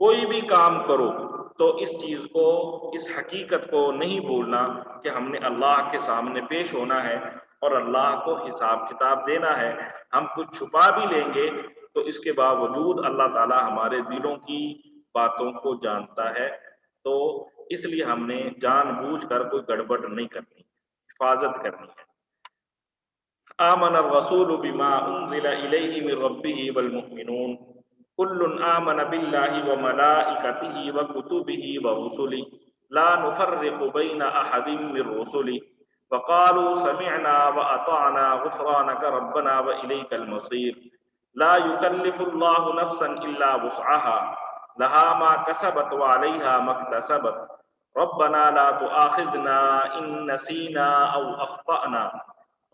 کوئی بھی کام کرو تو اس چیز کو، اس حقیقت کو نہیں بھولنا کہ ہم نے اللہ کے سامنے پیش ہونا ہے اور اللہ کو حساب کتاب دینا ہے۔ ہم کچھ چھپا بھی لیں گے تو اس کے باوجود اللہ تعالیٰ ہمارے دلوں کی باتوں کو جانتا ہے، تو اس لیے ہم نے جان بوجھ کر کوئی گڑبڑ نہیں کرنی، حفاظت کرنی ہے۔ آمن الرسول بما انزل الیہ من ربہ والمؤمنون کل آمن باللہ وملائکتہ وکتبہ ورسلہ لا نفرق بین احد من رسلہ وقالوا سمعنا واطعنا غفرانك ربنا واليك المصير لا يكلف الله نفسا الا وسعها لها ما كسبت وعليها ما اكتسبت ربنا لا تؤاخذنا ان نسينا او اخطأنا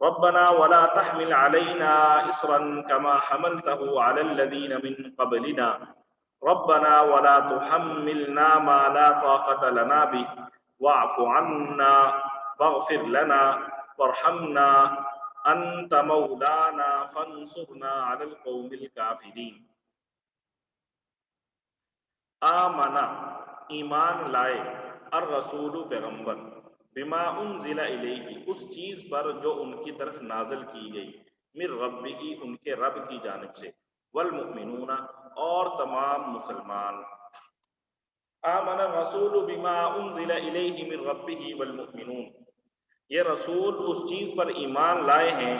ربنا ولا تحمل علينا إصرا كما حملته على الذين من قبلنا ربنا ولا تحملنا ما لا طاقة لنا به واعف عنا واغفر لنا وارحمنا أنت مولانا فانصرنا على القوم الكافرين. آمنا ایمان لائے، الرسول پیغمبر، بما انزل الیہ اس چیز پر جو ان کی طرف نازل کی گئی، من ربہ ان کے رب کی جانب سے، والمؤمنون اور تمام مسلمان. آمن الرسول بما انزل الیہ من ربہ والمؤمنون، یہ رسول اس چیز پر ایمان لائے ہیں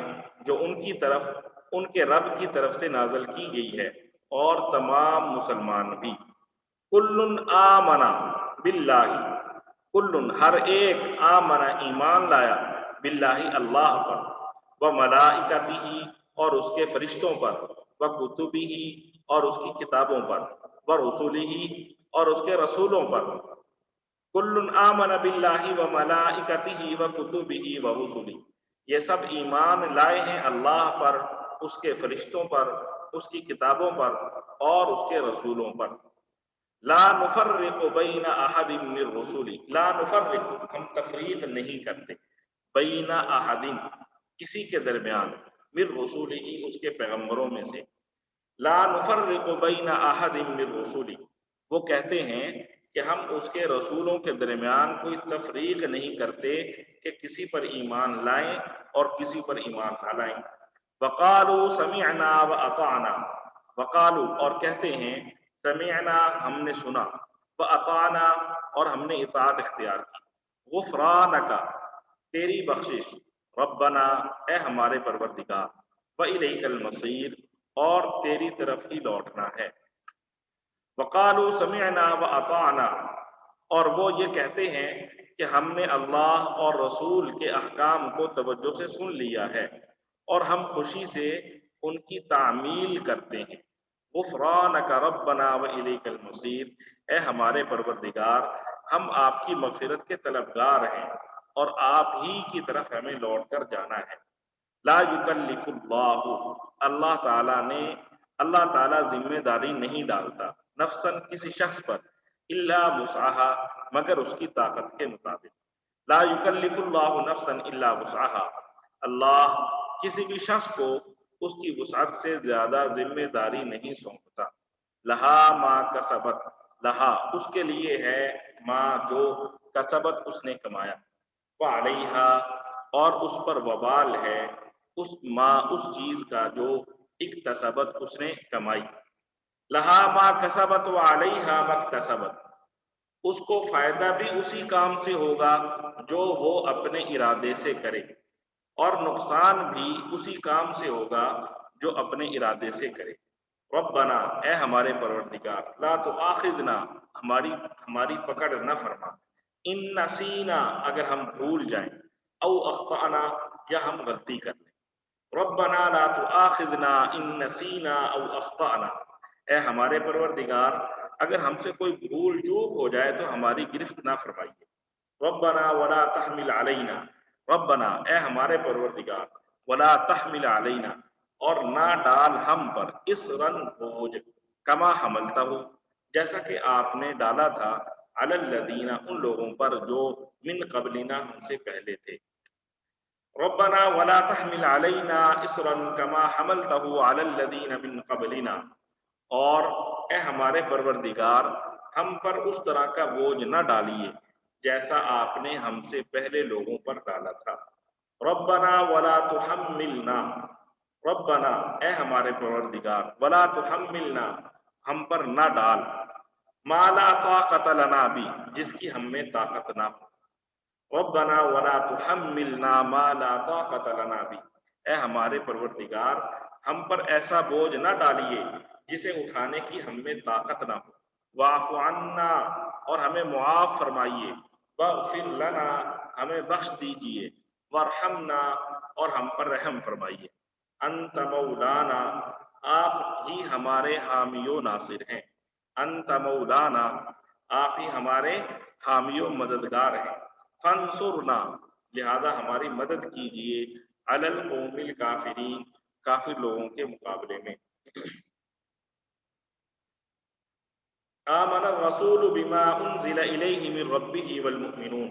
جو ان کی طرف ان کے رب کی طرف سے نازل کی گئی ہے، اور تمام مسلمان بھی. کل آمنا باللہ، کل ہر ایک آمنا ایمان لایا، باللہ اللہ پر، و ملائکتہ اور اس کے فرشتوں پر، و کتبہ اور اس کی کتابوں پر، و رسولہ اور اس کے رسولوں پر. کل آمن باللہ و ملائکتہ و کتبہ و رسولہ، یہ سب ایمان لائے ہیں اللہ پر، اس کے فرشتوں پر، اس کی کتابوں پر اور اس کے رسولوں پر. لا نفرق بین احد من رسولی، لا نفرق ہم تفریق نہیں کرتے، بین احد کسی کے درمیان، من رسولی اس کے پیغمبروں میں سے. لا نفرق بین احد من رسولی، وہ کہتے ہیں کہ ہم اس کے رسولوں کے درمیان کوئی تفریق نہیں کرتے کہ کسی پر ایمان لائیں اور کسی پر ایمان نہ لائیں. وقالوا سمعنا واطعنا، وقالوا اور کہتے ہیں، سمعنا ہم نے سنا، واطعنا اور ہم نے اطاعت اختیار کی، غفرانک تیری بخشش، ربنا اے ہمارے پروردگار، والیک المصیر اور تیری طرف ہی لوٹنا ہے. وقالوا سمعنا واطعنا اور وہ یہ کہتے ہیں کہ ہم نے اللہ اور رسول کے احکام کو توجہ سے سن لیا ہے اور ہم خوشی سے ان کی تعمیل کرتے ہیں. غفرانک ربنا والیک المصیر، اے ہمارے پروردگار ہم آپ کی مغفرت کے طلبگار ہیں اور آپ ہی کی طرف ہمیں لوٹ کر جانا ہے. لا یکلف اللہ اللہ تعالیٰ ذمہ داری نہیں ڈالتا، نفساً کسی شخص پر، الا وسعها مگر اس کی طاقت کے مطابق. لا یکلف اللہ نفساً الا وسعها، اللہ کسی بھی شخص کو اس کی وسعت سے زیادہ ذمہ داری نہیں سونپتا. لہا ما کسبت، لہا اس کے لیے ہے، ما جو کسبت اس نے کمایا، وعلیہا اور اس پر وبال ہے، اس چیز کا جو اکتسبت اس نے کمائی. لہا ما کسبت وعلیہا ما اکتسبت، اس کو فائدہ بھی اسی کام سے ہوگا جو وہ اپنے ارادے سے کرے، اور نقصان بھی اسی کام سے ہوگا جو اپنے ارادے سے کرے. ربنا اے ہمارے پروردگار، لا تؤاخذنا ہماری پکڑ نہ فرما، ان نسینا اگر ہم بھول جائیں، او اخطأنا یا ہم غلطی کر لیں. ربنا لا تؤاخذنا ان نسینا او اخطأنا، اے ہمارے پروردگار اگر ہم سے کوئی بھول چوک ہو جائے تو ہماری گرفت نہ فرمائیے. ربنا ولا تحمل علینا، ربنا اے ہمارے پروردگار، ولا تحمل علینا اور نہ ڈال ہم پر، اسرن بوجھ، کما حملتا ہو جیسا کہ آپ نے ڈالا تھا، علی الذین ان لوگوں پر جو من قبلنا ہم سے پہلے تھے. ربنا ولا تحمل علینا اسرا کما حملته علی الذین من قبلنا، اور اے ہمارے پروردگار ہم پر اس طرح کا بوجھ نہ ڈالیے جیسا آپ نے ہم سے پہلے لوگوں پر ڈالا تھا. ربنا ولا تحملنا، ربنا اے ہمارے پروردگار، ولا تحملنا ہم پر نہ ڈال، ما لا طاقت لنا بھی جس کی ہم میں طاقت نہ ہو. ربنا ولا تحملنا ما لا طاقت لنا بھی، اے ہمارے پروردگار ہم پر ایسا بوجھ نہ ڈالیے جسے اٹھانے کی ہم میں طاقت نہ ہو، واعف عنا اور ہمیں معاف فرمائیے، واغفر لنا ہمیں بخش دیجیے، وارحمنا اور ہم پر رحم فرمائیے، انت مولانا آپ ہی ہمارے حامی و ناصر ہیں، انت مولانا آپ ہی ہمارے حامی و مددگار ہیں، فانصرنا لہذا ہماری مدد کیجیے، علی القوم الکافرین کافر لوگوں کے مقابلے میں۔ آمن الرسول بما انزل الیہ من ربہ والمؤمنون،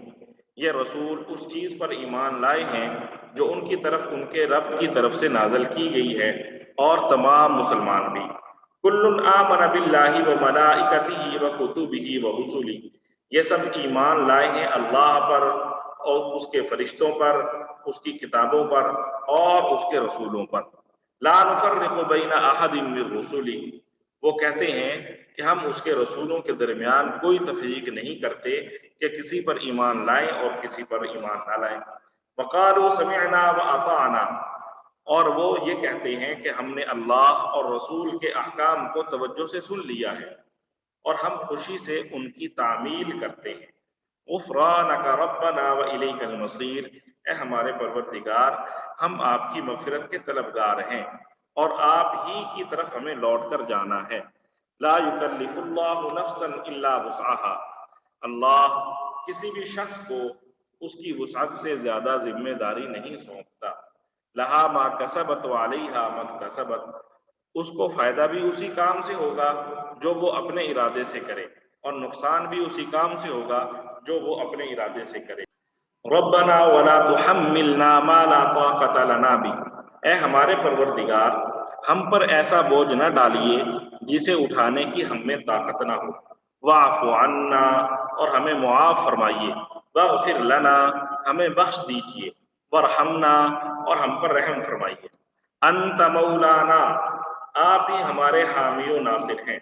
یہ رسول اس چیز پر ایمان لائے ہیں جو ان کی طرف ان کے رب کی طرف سے نازل کی گئی ہے، اور تمام مسلمان بھی۔ کل آمن باللہ وملائکتہ وکتبہ ورسلہ، یہ سب ایمان لائے ہیں اللہ پر اور اس کے فرشتوں پر، اس کی کتابوں پر اور اس کے رسولوں پر۔ لا نفرق بین احد من رسلہ، وہ کہتے ہیں کہ ہم اس کے رسولوں کے درمیان کوئی تفریق نہیں کرتے کہ کسی پر ایمان لائیں اور کسی پر ایمان نہ لائیں۔ وقالوا سمعنا واطعنا، اور وہ یہ کہتے ہیں کہ ہم نے اللہ اور رسول کے احکام کو توجہ سے سن لیا ہے اور ہم خوشی سے ان کی تعمیل کرتے ہیں۔ غفرانک ربنا والیک المصیر، اے ہمارے پروردگار ہم آپ کی مغفرت کے طلبگار ہیں اور آپ ہی کی طرف ہمیں لوٹ کر جانا ہے۔ لا یکلف اللہ نفسا الا وسعها، اللہ کسی بھی شخص کو اس کی وسعت سے زیادہ ذمہ داری نہیں سونپتا۔ لہا ما کسبت وعلیہا ما اکتسبت، اس کو فائدہ بھی اسی کام سے ہوگا جو وہ اپنے ارادے سے کرے، اور نقصان بھی اسی کام سے ہوگا جو وہ اپنے ارادے سے کرے۔ ربنا ولا تحملنا ما لا طاقت لنا به، اے ہمارے پروردگار ہم پر ایسا بوجھ نہ ڈالیے جسے اٹھانے کی ہم میں طاقت نہ ہو، واعف عنا اور ہمیں معاف فرمائیے، واغفر لنا ہمیں بخش دیجیے، وارحمنا اور ہم پر رحم فرمائیے، انت مولانا آپ ہی ہمارے حامی و ناصر ہیں،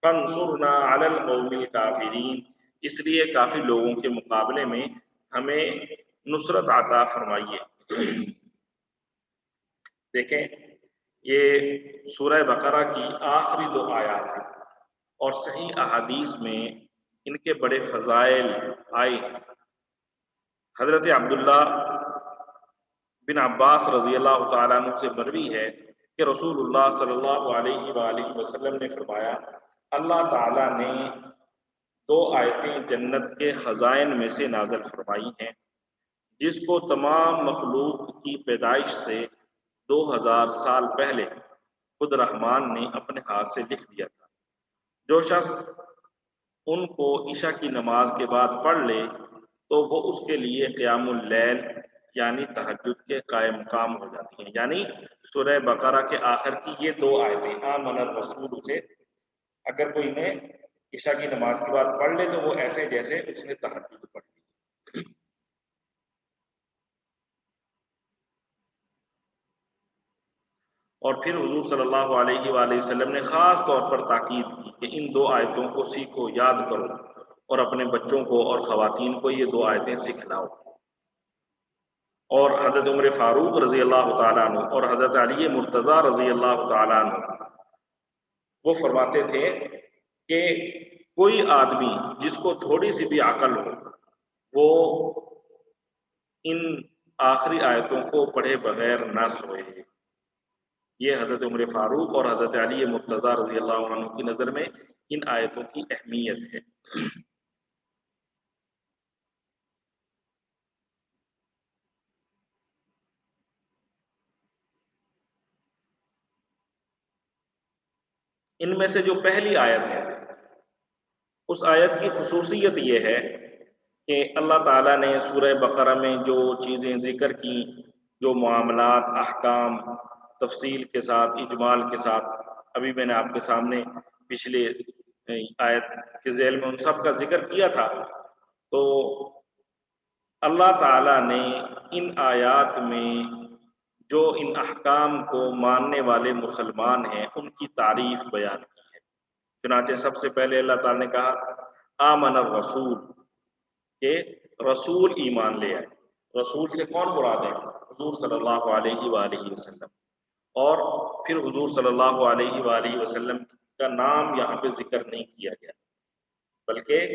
فانصرنا علی القوم الکافرین اس لیے کافی لوگوں کے مقابلے میں ہمیں نصرت عطا فرمائیے۔ دیکھیں یہ سورہ بقرہ کی آخری دو آیات ہیں اور صحیح احادیث میں ان کے بڑے فضائل آئے ہیں۔ حضرت عبداللہ بن عباس رضی اللہ تعالیٰ عنہ سے مروی ہے کہ رسول اللہ صلی اللہ علیہ وآلہ وسلم نے فرمایا، اللہ تعالیٰ نے دو آیتیں جنت کے خزائن میں سے نازل فرمائی ہیں جس کو تمام مخلوق کی پیدائش سے 2000 سال پہلے خود رحمان نے اپنے ہاتھ سے لکھ دیا تھا۔ جو شخص ان کو عشاء کی نماز کے بعد پڑھ لے تو وہ اس کے لیے قیام اللیل یعنی تہجد کے قائم مقام ہو جاتی ہیں۔ یعنی سورہ بقرہ کے آخر کی یہ دو آیتیں آمن الرسول سے اگر کوئی نے عشاء کی نماز کے بعد پڑھ لے تو وہ ایسے جیسے اس نے تہجد پڑھ لی۔ اور پھر حضور صلی اللہ علیہ وآلہ وسلم نے خاص طور پر تاکید کی کہ ان دو آیتوں کو سیکھو، یاد کرو اور اپنے بچوں کو اور خواتین کو یہ دو آیتیں سکھلاؤ۔ اور حضرت عمر فاروق رضی اللہ تعالیٰ عنہ اور حضرت علی مرتضیٰ رضی اللہ تعالیٰ عنہ وہ فرماتے تھے کہ کوئی آدمی جس کو تھوڑی سی بھی عقل ہو وہ ان آخری آیتوں کو پڑھے بغیر نہ سوئے۔ یہ حضرت عمر فاروق اور حضرت علی مرتضیٰ رضی اللہ عنہ کی نظر میں ان آیتوں کی اہمیت ہے۔ ان میں سے جو پہلی آیت ہے اس آیت کی خصوصیت یہ ہے کہ اللہ تعالیٰ نے سورہ بقرہ میں جو چیزیں ذکر کی، جو معاملات، احکام تفصیل کے ساتھ، اجمال کے ساتھ ابھی میں نے آپ کے سامنے پچھلے آیت کے ذیل میں ان سب کا ذکر کیا تھا، تو اللہ تعالیٰ نے ان آیات میں جو ان احکام کو ماننے والے مسلمان ہیں ان کی تعریف بیان کی ہے۔ چنانچہ سب سے پہلے اللہ تعالیٰ نے کہا آمن الرسول، کہ رسول ایمان لے آئے، رسول سے کون مراد ہے؟ حضور صلی اللہ علیہ وآلہ وسلم. اور پھر حضور صلی اللہ علیہ وآلہ وسلم کا نام یہاں پہ ذکر نہیں کیا گیا، بلکہ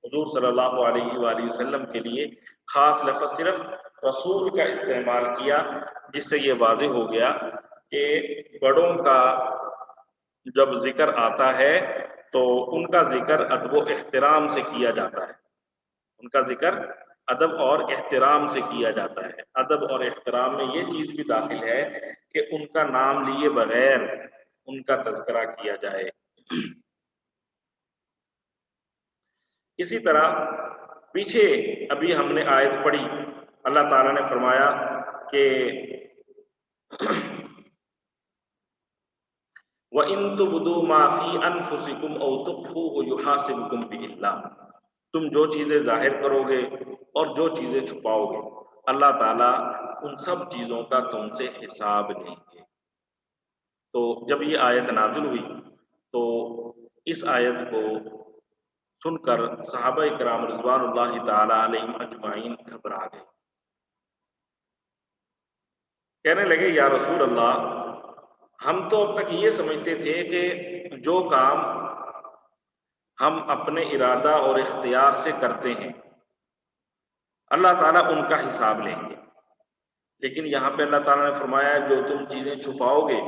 حضور صلی اللہ علیہ وآلہ وسلم کے لیے خاص لفظ صرف رسول کا استعمال کیا، جس سے یہ واضح ہو گیا کہ بڑوں کا جب ذکر آتا ہے تو ان کا ذکر ادب و احترام سے کیا جاتا ہے، ان کا ذکر ادب اور احترام سے کیا جاتا ہے. ادب اور احترام میں یہ چیز بھی داخل ہے کہ ان کا نام لیے بغیر ان کا تذکرہ کیا جائے. اسی طرح پیچھے ابھی ہم نے آیت پڑھی، اللہ تعالیٰ نے فرمایا کہ وَإِن تُبْدُوا مَا فِي أَنفُسِكُمْ أَوْ تُخْفُوهُ يُحَاسِبْكُم بِهِ اللَّهُ. تم جو چیزیں ظاہر کرو گے اور جو چیزیں چھپاؤ گے، اللہ تعالیٰ ان سب چیزوں کا تم سے حساب لیں گے. تو جب یہ آیت نازل ہوئی تو اس آیت کو سن کر صحابہ کرام رضوان اللہ تعالی علیہم اجمعین گھبرا گئے، کہنے لگے یا رسول اللہ، ہم تو اب تک یہ سمجھتے تھے کہ جو کام ہم اپنے ارادہ اور اختیار سے کرتے ہیں اللہ تعالیٰ ان کا حساب لیں گے، لیکن یہاں پہ اللہ تعالیٰ نے فرمایا جو تم چیزیں چھپاؤ گے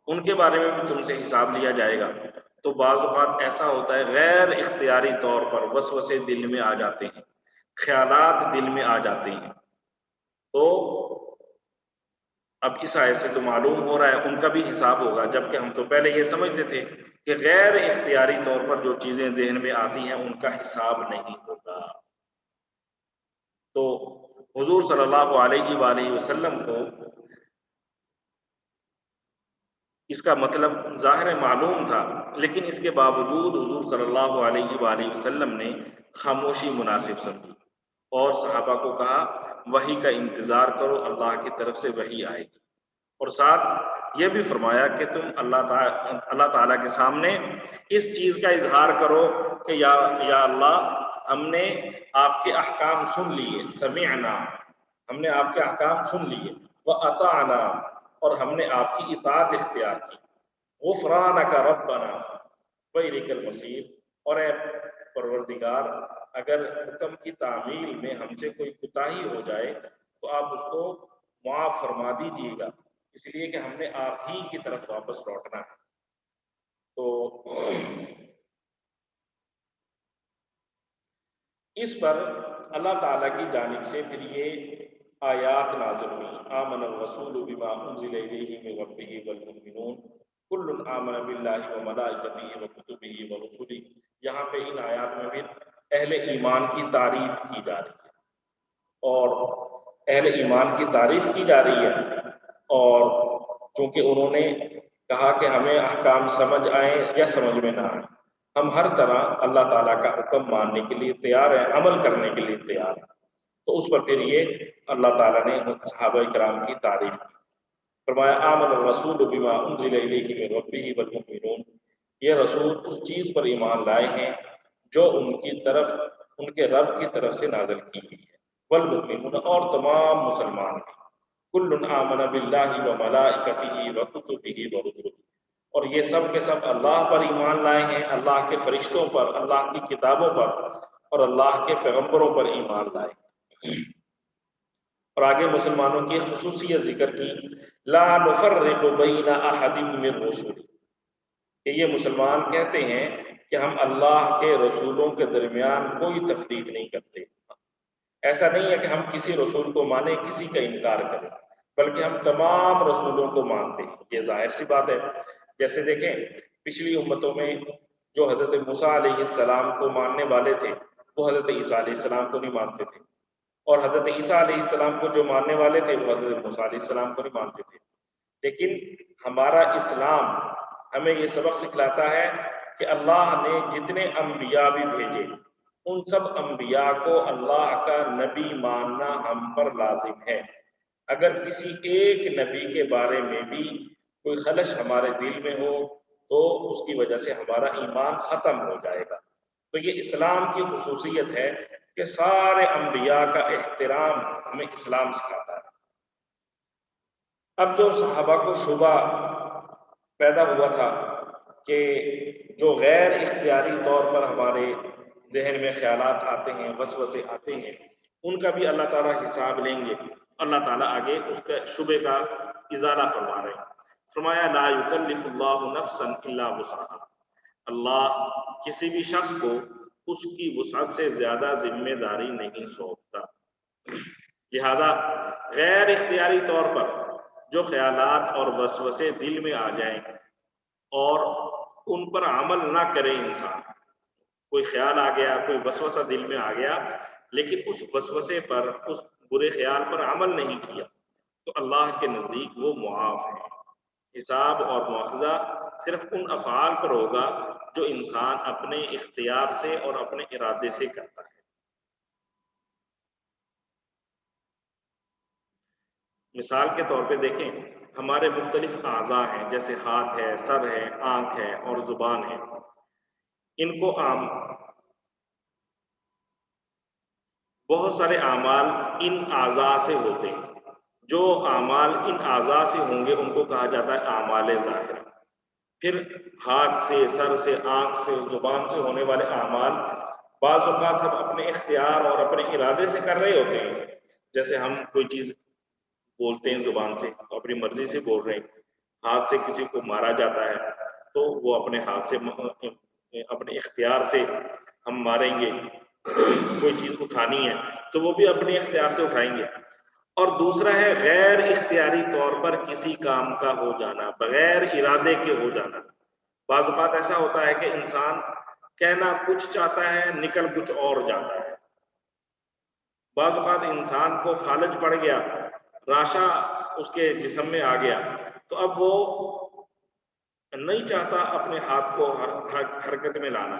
ان کے بارے میں بھی تم سے حساب لیا جائے گا. تو بعض اوقات ایسا ہوتا ہے غیر اختیاری طور پر وسوسے دل میں آ جاتے ہیں، خیالات دل میں آ جاتے ہیں. تو اب اس آیت سے تو معلوم ہو رہا ہے ان کا بھی حساب ہوگا، جبکہ ہم تو پہلے یہ سمجھتے تھے کہ غیر اختیاری طور پر جو چیزیں ذہن میں آتی ہیں ان کا حساب نہیں ہوگا. تو حضور صلی اللہ علیہ وآلہ وسلم کو اس کا مطلب ظاہر معلوم تھا، لیکن اس کے باوجود حضور صلی اللہ علیہ وآلہ وسلم نے خاموشی مناسب سمجھی اور صحابہ کو کہا وحی کا انتظار کرو، اللہ کی طرف سے وحی آئے گی. اور ساتھ یہ بھی فرمایا کہ تم اللہ تعالیٰ کے سامنے اس چیز کا اظہار کرو کہ یا اللہ، ہم نے آپ کے احکام سن لیے، سمعنا، ہم نے آپ کے احکام سن لیے، وَأَطَعْنَا، اور ہم نے آپ کی اطاعت اختیار کی، غفرانک ربنا وإلیک المصیر، اور اے پروردگار اگر حکم کی تعمیل میں ہم سے کوئی کوتاہی ہو جائے تو آپ اس کو معاف فرما دیجیے گا، اس لیے کہ ہم نے آپ ہی کی طرف واپس لوٹنا ہے. تو اس پر اللہ تعالیٰ کی جانب سے پھر یہ آیات نازل ہوئی، آمن الرسول بما انزل الیہ من ربہ والمؤمنون کل آمن باللہ وملائکتہ وکتبہ ورسلہ. یہاں پہ ان آیات میں پھر اہل ایمان کی تعریف کی جا رہی ہے، اور اہل ایمان کی تعریف کی جا رہی ہے، اور چونکہ انہوں نے کہا کہ ہمیں احکام سمجھ آئیں یا سمجھ میں نہ آئیں، ہم ہر طرح اللہ تعالیٰ کا حکم ماننے کے لیے تیار ہیں، عمل کرنے کے لیے تیار ہیں. تو اس پر پھر یہ اللہ تعالیٰ نے صحابہ کرام کی تعریف کی، فرمایا آمن الرسول بما انزل الیہ من ربہ والمؤمنون، یہ رسول اس چیز پر ایمان لائے ہیں جو ان کے رب کی طرف سے نازل کی گئی ہے، والمؤمنون، اور تمام مسلمان بھی، کل آمن باللہ وملائکتہ وکتبہ ورسلہ، اور یہ سب کے سب اللہ پر ایمان لائے ہیں، اللہ کے فرشتوں پر، اللہ کی کتابوں پر اور اللہ کے پیغمبروں پر ایمان لائے. اور آگے مسلمانوں کی خصوصیت ذکر کی، لا نفرق بین احد من رسل، کہ یہ مسلمان کہتے ہیں کہ ہم اللہ کے رسولوں کے درمیان کوئی تفریق نہیں کرتے. ایسا نہیں ہے کہ ہم کسی رسول کو مانیں کسی کا انکار کریں، بلکہ ہم تمام رسولوں کو مانتے ہیں. یہ ظاہر سی بات ہے، جیسے دیکھیں پچھلی امتوں میں جو حضرت موسیٰ علیہ السلام کو ماننے والے تھے وہ حضرت عیسیٰ علیہ السلام کو نہیں مانتے تھے، اور حضرت عیسیٰ علیہ السلام کو جو ماننے والے تھے وہ حضرت موسیٰ علیہ السلام کو نہیں مانتے تھے. لیکن ہمارا اسلام ہمیں یہ سبق سکھلاتا ہے کہ اللہ نے جتنے انبیاء بھی بھیجے ان سب انبیاء کو اللہ کا نبی ماننا ہم پر لازم ہے. اگر کسی ایک نبی کے بارے میں بھی کوئی خلش ہمارے دل میں ہو تو اس کی وجہ سے ہمارا ایمان ختم ہو جائے گا. تو یہ اسلام کی خصوصیت ہے کہ سارے انبیاء کا احترام ہمیں اسلام سکھاتا ہے۔ اب جو صحابہ کو شبہ پیدا ہوا تھا کہ جو غیر اختیاری طور پر ہمارے ذہن میں خیالات آتے ہیں، وسوسے آتے ہیں، ان کا بھی اللہ تعالیٰ حساب لیں گے، اللہ تعالیٰ آگے اس کے شبے کا ازالہ فرما رہے ہیں۔ فرمایا لا یکلف اللہ نفسا الا وسعها، اللہ کسی بھی شخص کو اس کی وسعت سے زیادہ ذمہ داری نہیں سونپتا، لہذا غیر اختیاری طور پر جو خیالات اور وسوسے دل میں آ جائیں اور ان پر عمل نہ کرے انسان، کوئی خیال آ گیا، کوئی وسوسہ دل میں آ گیا، لیکن اس وسوسے پر، اس برے خیال پر عمل نہیں کیا، تو اللہ کے نزدیک وہ معاف ہے۔ حساب اور مواخذہ صرف ان افعال پر ہوگا جو انسان اپنے اختیار سے اور اپنے ارادے سے کرتا ہے۔ مثال کے طور پہ دیکھیں، ہمارے مختلف اعضاء ہیں، جیسے ہاتھ ہے، سر ہے، آنکھ ہے اور زبان ہے۔ ان کو بہت سارے اعمال ان اعضاء سے ہوتے ہیں۔ جو اعمال ان اعضاء سے ہوں گے ان کو کہا جاتا ہے اعمال ظاہرہ۔ پھر ہاتھ سے، سر سے، آنکھ سے، زبان سے ہونے والے اعمال بعض اوقات ہم اپنے اختیار اور اپنے ارادے سے کر رہے ہوتے ہیں، جیسے ہم کوئی چیز بولتے ہیں زبان سے، اپنی مرضی سے بول رہے ہیں۔ ہاتھ سے کسی کو مارا جاتا ہے تو وہ اپنے ہاتھ سے، اپنے اختیار سے ہم ماریں گے۔ کوئی چیز اٹھانی ہے تو وہ بھی اپنے اختیار سے اٹھائیں گے۔ اور دوسرا ہے غیر اختیاری طور پر کسی کام کا ہو جانا، بغیر ارادے کے ہو جانا۔ بعض اوقات ایسا ہوتا ہے کہ انسان کہنا کچھ چاہتا ہے، نکل کچھ اور جاتا ہے۔ بعض اوقات انسان کو فالج پڑ گیا، راشا اس کے جسم میں آ گیا، تو اب وہ نہیں چاہتا اپنے ہاتھ کو حرکت میں لانا،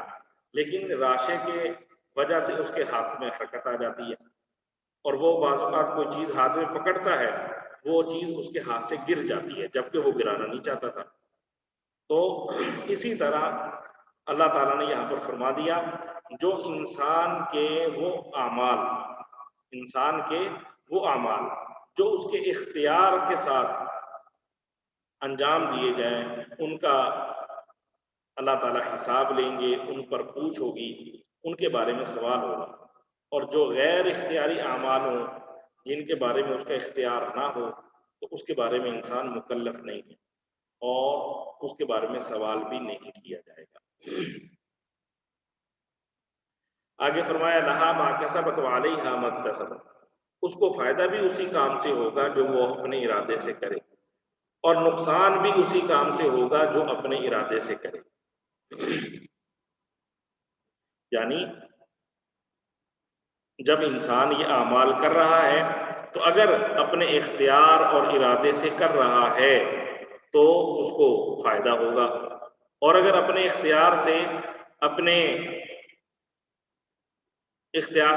لیکن راشے کے وجہ سے اس کے ہاتھ میں حرکت آ جاتی ہے، اور وہ بعض اوقات کوئی چیز ہاتھ میں پکڑتا ہے، وہ چیز اس کے ہاتھ سے گر جاتی ہے جبکہ وہ گرانا نہیں چاہتا تھا۔ تو اسی طرح اللہ تعالیٰ نے یہاں پر فرما دیا جو انسان کے وہ اعمال جو اس کے اختیار کے ساتھ انجام دیے جائیں، ان کا اللہ تعالیٰ حساب لیں گے، ان پر پوچھ ہوگی، ان کے بارے میں سوال ہوگا۔ اور جو غیر اختیاری اعمال ہوں، جن کے بارے میں اس کا اختیار نہ ہو، تو اس کے بارے میں انسان مکلف نہیں ہے اور اس کے بارے میں سوال بھی نہیں کیا جائے گا۔ آگے فرمایا لہا ما کسبت وعلیہا ما اکتسبت، اس کو فائدہ بھی اسی کام سے ہوگا جو وہ اپنے ارادے سے کرے، اور نقصان بھی اسی کام سے ہوگا جو اپنے ارادے سے کرے۔ یعنی جب انسان یہ اعمال کر رہا ہے تو اگر اپنے اختیار اور ارادے سے کر رہا ہے تو اس کو فائدہ ہوگا، اور اگر اپنے اختیار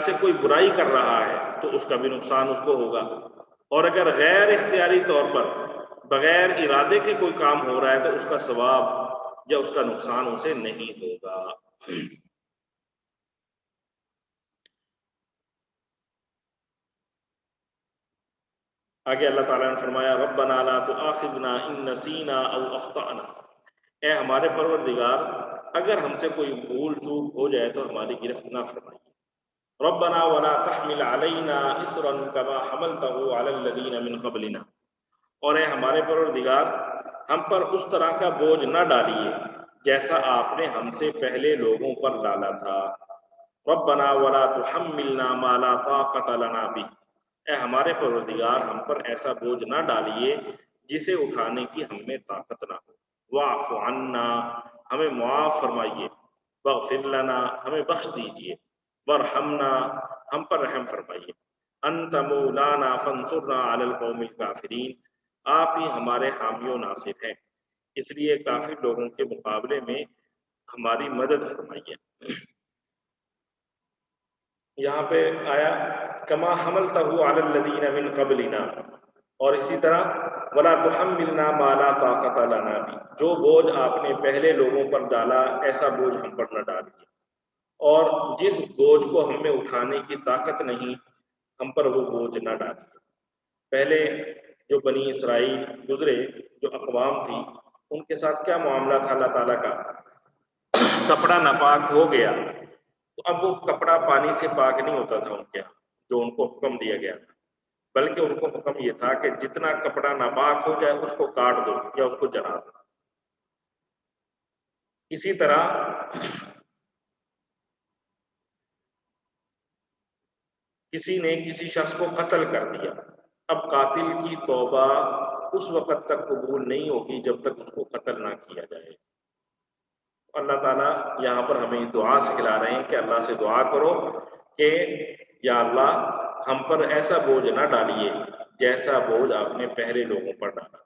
سے کوئی برائی کر رہا ہے تو اس کا بھی نقصان اس کو ہوگا، اور اگر غیر اختیاری طور پر بغیر ارادے کے کوئی کام ہو رہا ہے تو اس کا ثواب یا اس کا نقصان اسے نہیں ہوگا۔ آگے اللہ تعالیٰ نے فرمایا ربنا لا تؤاخذنا ان نسینا او اخطأنا، اے ہمارے پروردگار اگر ہم سے کوئی بھول چوک ہو جائے تو ہماری گرفت نہ فرمائیے۔ ربنا ولا تحمل علينا اصرا كما حملته على الذين من قبلنا، اور اے ہمارے پروردگار ہم پر اس طرح کا بوجھ نہ ڈالیے جیسا آپ نے ہم سے پہلے لوگوں پر ڈالا تھا۔ ربنا ولا تحملنا ما لا طاقة لنا به، اے ہمارے پروردگار ہم پر ایسا بوجھ نہ ڈالیے جسے اٹھانے کی ہم میں طاقت نہ ہو۔ واعف عنا، ہمیں معاف فرمائیے۔ واغفر لنا، ہمیں بخش دیجئے۔ وارحمنا، ہم پر رحم فرمائیے۔ انت مولانا فانصرنا علی القوم الکافرین، آپ ہی ہمارے حامی و ناصر ہیں، اس لیے کافر لوگوں کے مقابلے میں ہماری مدد فرمائیے۔ یہاں پہ آیا کما حملتہ علی الذین من قبلنا، اور اسی طرح ولا تحملنا ما لا طاقۃ لنا بھی، جو بوجھ آپ نے پہلے لوگوں پر ڈالا ایسا بوجھ ہم پر نہ ڈالیے۔ اور جس بوجھ کو ہم میں اٹھانے کی طاقت نہیں ہم پر وہ بوجھ نہ ڈالے۔ پہلے جو بنی اسرائیل گزرے، جو اقوام تھی، ان کے ساتھ کیا معاملہ تھا اللہ تعالیٰ کا؟ کپڑا ناپاک ہو گیا تو اب وہ کپڑا پانی سے پاک نہیں ہوتا تھا ان کے یہاں، جو ان کو حکم دیا گیا تھا، بلکہ ان کو حکم یہ تھا کہ جتنا کپڑا ناپاک ہو جائے اس کو کاٹ دو یا اس کو جلا دو۔ اسی طرح کسی نے کسی شخص کو قتل کر دیا، اب قاتل کی توبہ اس وقت تک قبول نہیں ہوگی جب تک اس کو قتل نہ کیا جائے۔ اللہ تعالیٰ یہاں پر ہمیں دعا سکھلا رہے ہیں کہ اللہ سے دعا کرو کہ یا اللہ ہم پر ایسا بوجھ نہ ڈالیے جیسا بوجھ آپ نے پہلے لوگوں پر ڈالا تھا۔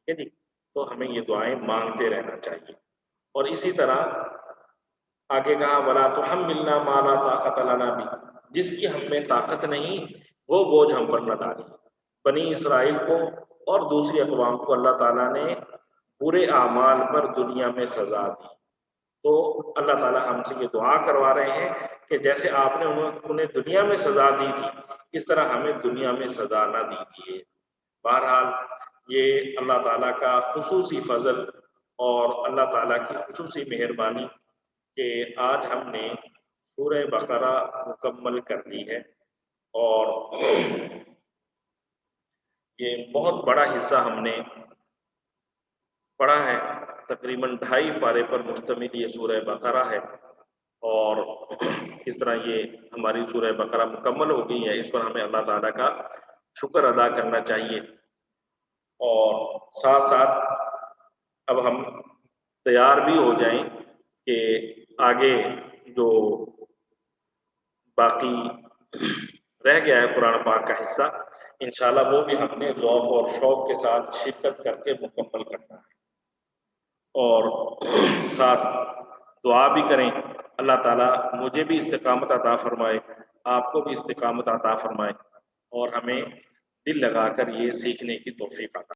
ٹھیک ہے جی، تو ہمیں یہ دعائیں مانگتے رہنا چاہیے۔ اور اسی طرح آگے کہا وَلَا تُحَمِّلْنَا مَا لَا طَاقَةَ لَنَا بِهِ، جس کی ہم میں طاقت نہیں وہ بوجھ ہم پر نہ ڈالیں۔ بنی اسرائیل کو اور دوسری اقوام کو اللہ تعالیٰ نے برے اعمال پر دنیا میں سزا دی، تو اللہ تعالیٰ ہم سے یہ دعا کروا رہے ہیں کہ جیسے آپ نے انہیں دنیا میں سزا دی تھی اس طرح ہمیں دنیا میں سزا نہ دیجیے۔ بہرحال یہ اللہ تعالیٰ کا خصوصی فضل اور اللہ تعالیٰ کی خصوصی مہربانی کہ آج ہم نے سورہ بقرہ مکمل کر لی ہے، اور یہ بہت بڑا حصہ ہم نے پڑھا ہے، تقریباً 2.5 پارے پر مشتمل یہ سورہ بقرہ ہے، اور اس طرح یہ ہماری سورہ بقرہ مکمل ہو گئی ہے۔ اس پر ہمیں اللہ تعالیٰ کا شکر ادا کرنا چاہیے، اور ساتھ ساتھ اب ہم تیار بھی ہو جائیں کہ آگے جو باقی رہ گیا ہے قرآن پاک کا حصہ، انشاءاللہ وہ بھی ہم نے ذوق اور شوق کے ساتھ شرکت کر کے مکمل کرنا ہے، اور ساتھ دعا بھی کریں اللہ تعالیٰ مجھے بھی استقامت عطا فرمائے، آپ کو بھی استقامت عطا فرمائے، اور ہمیں دل لگا کر یہ سیکھنے کی توفیق عطا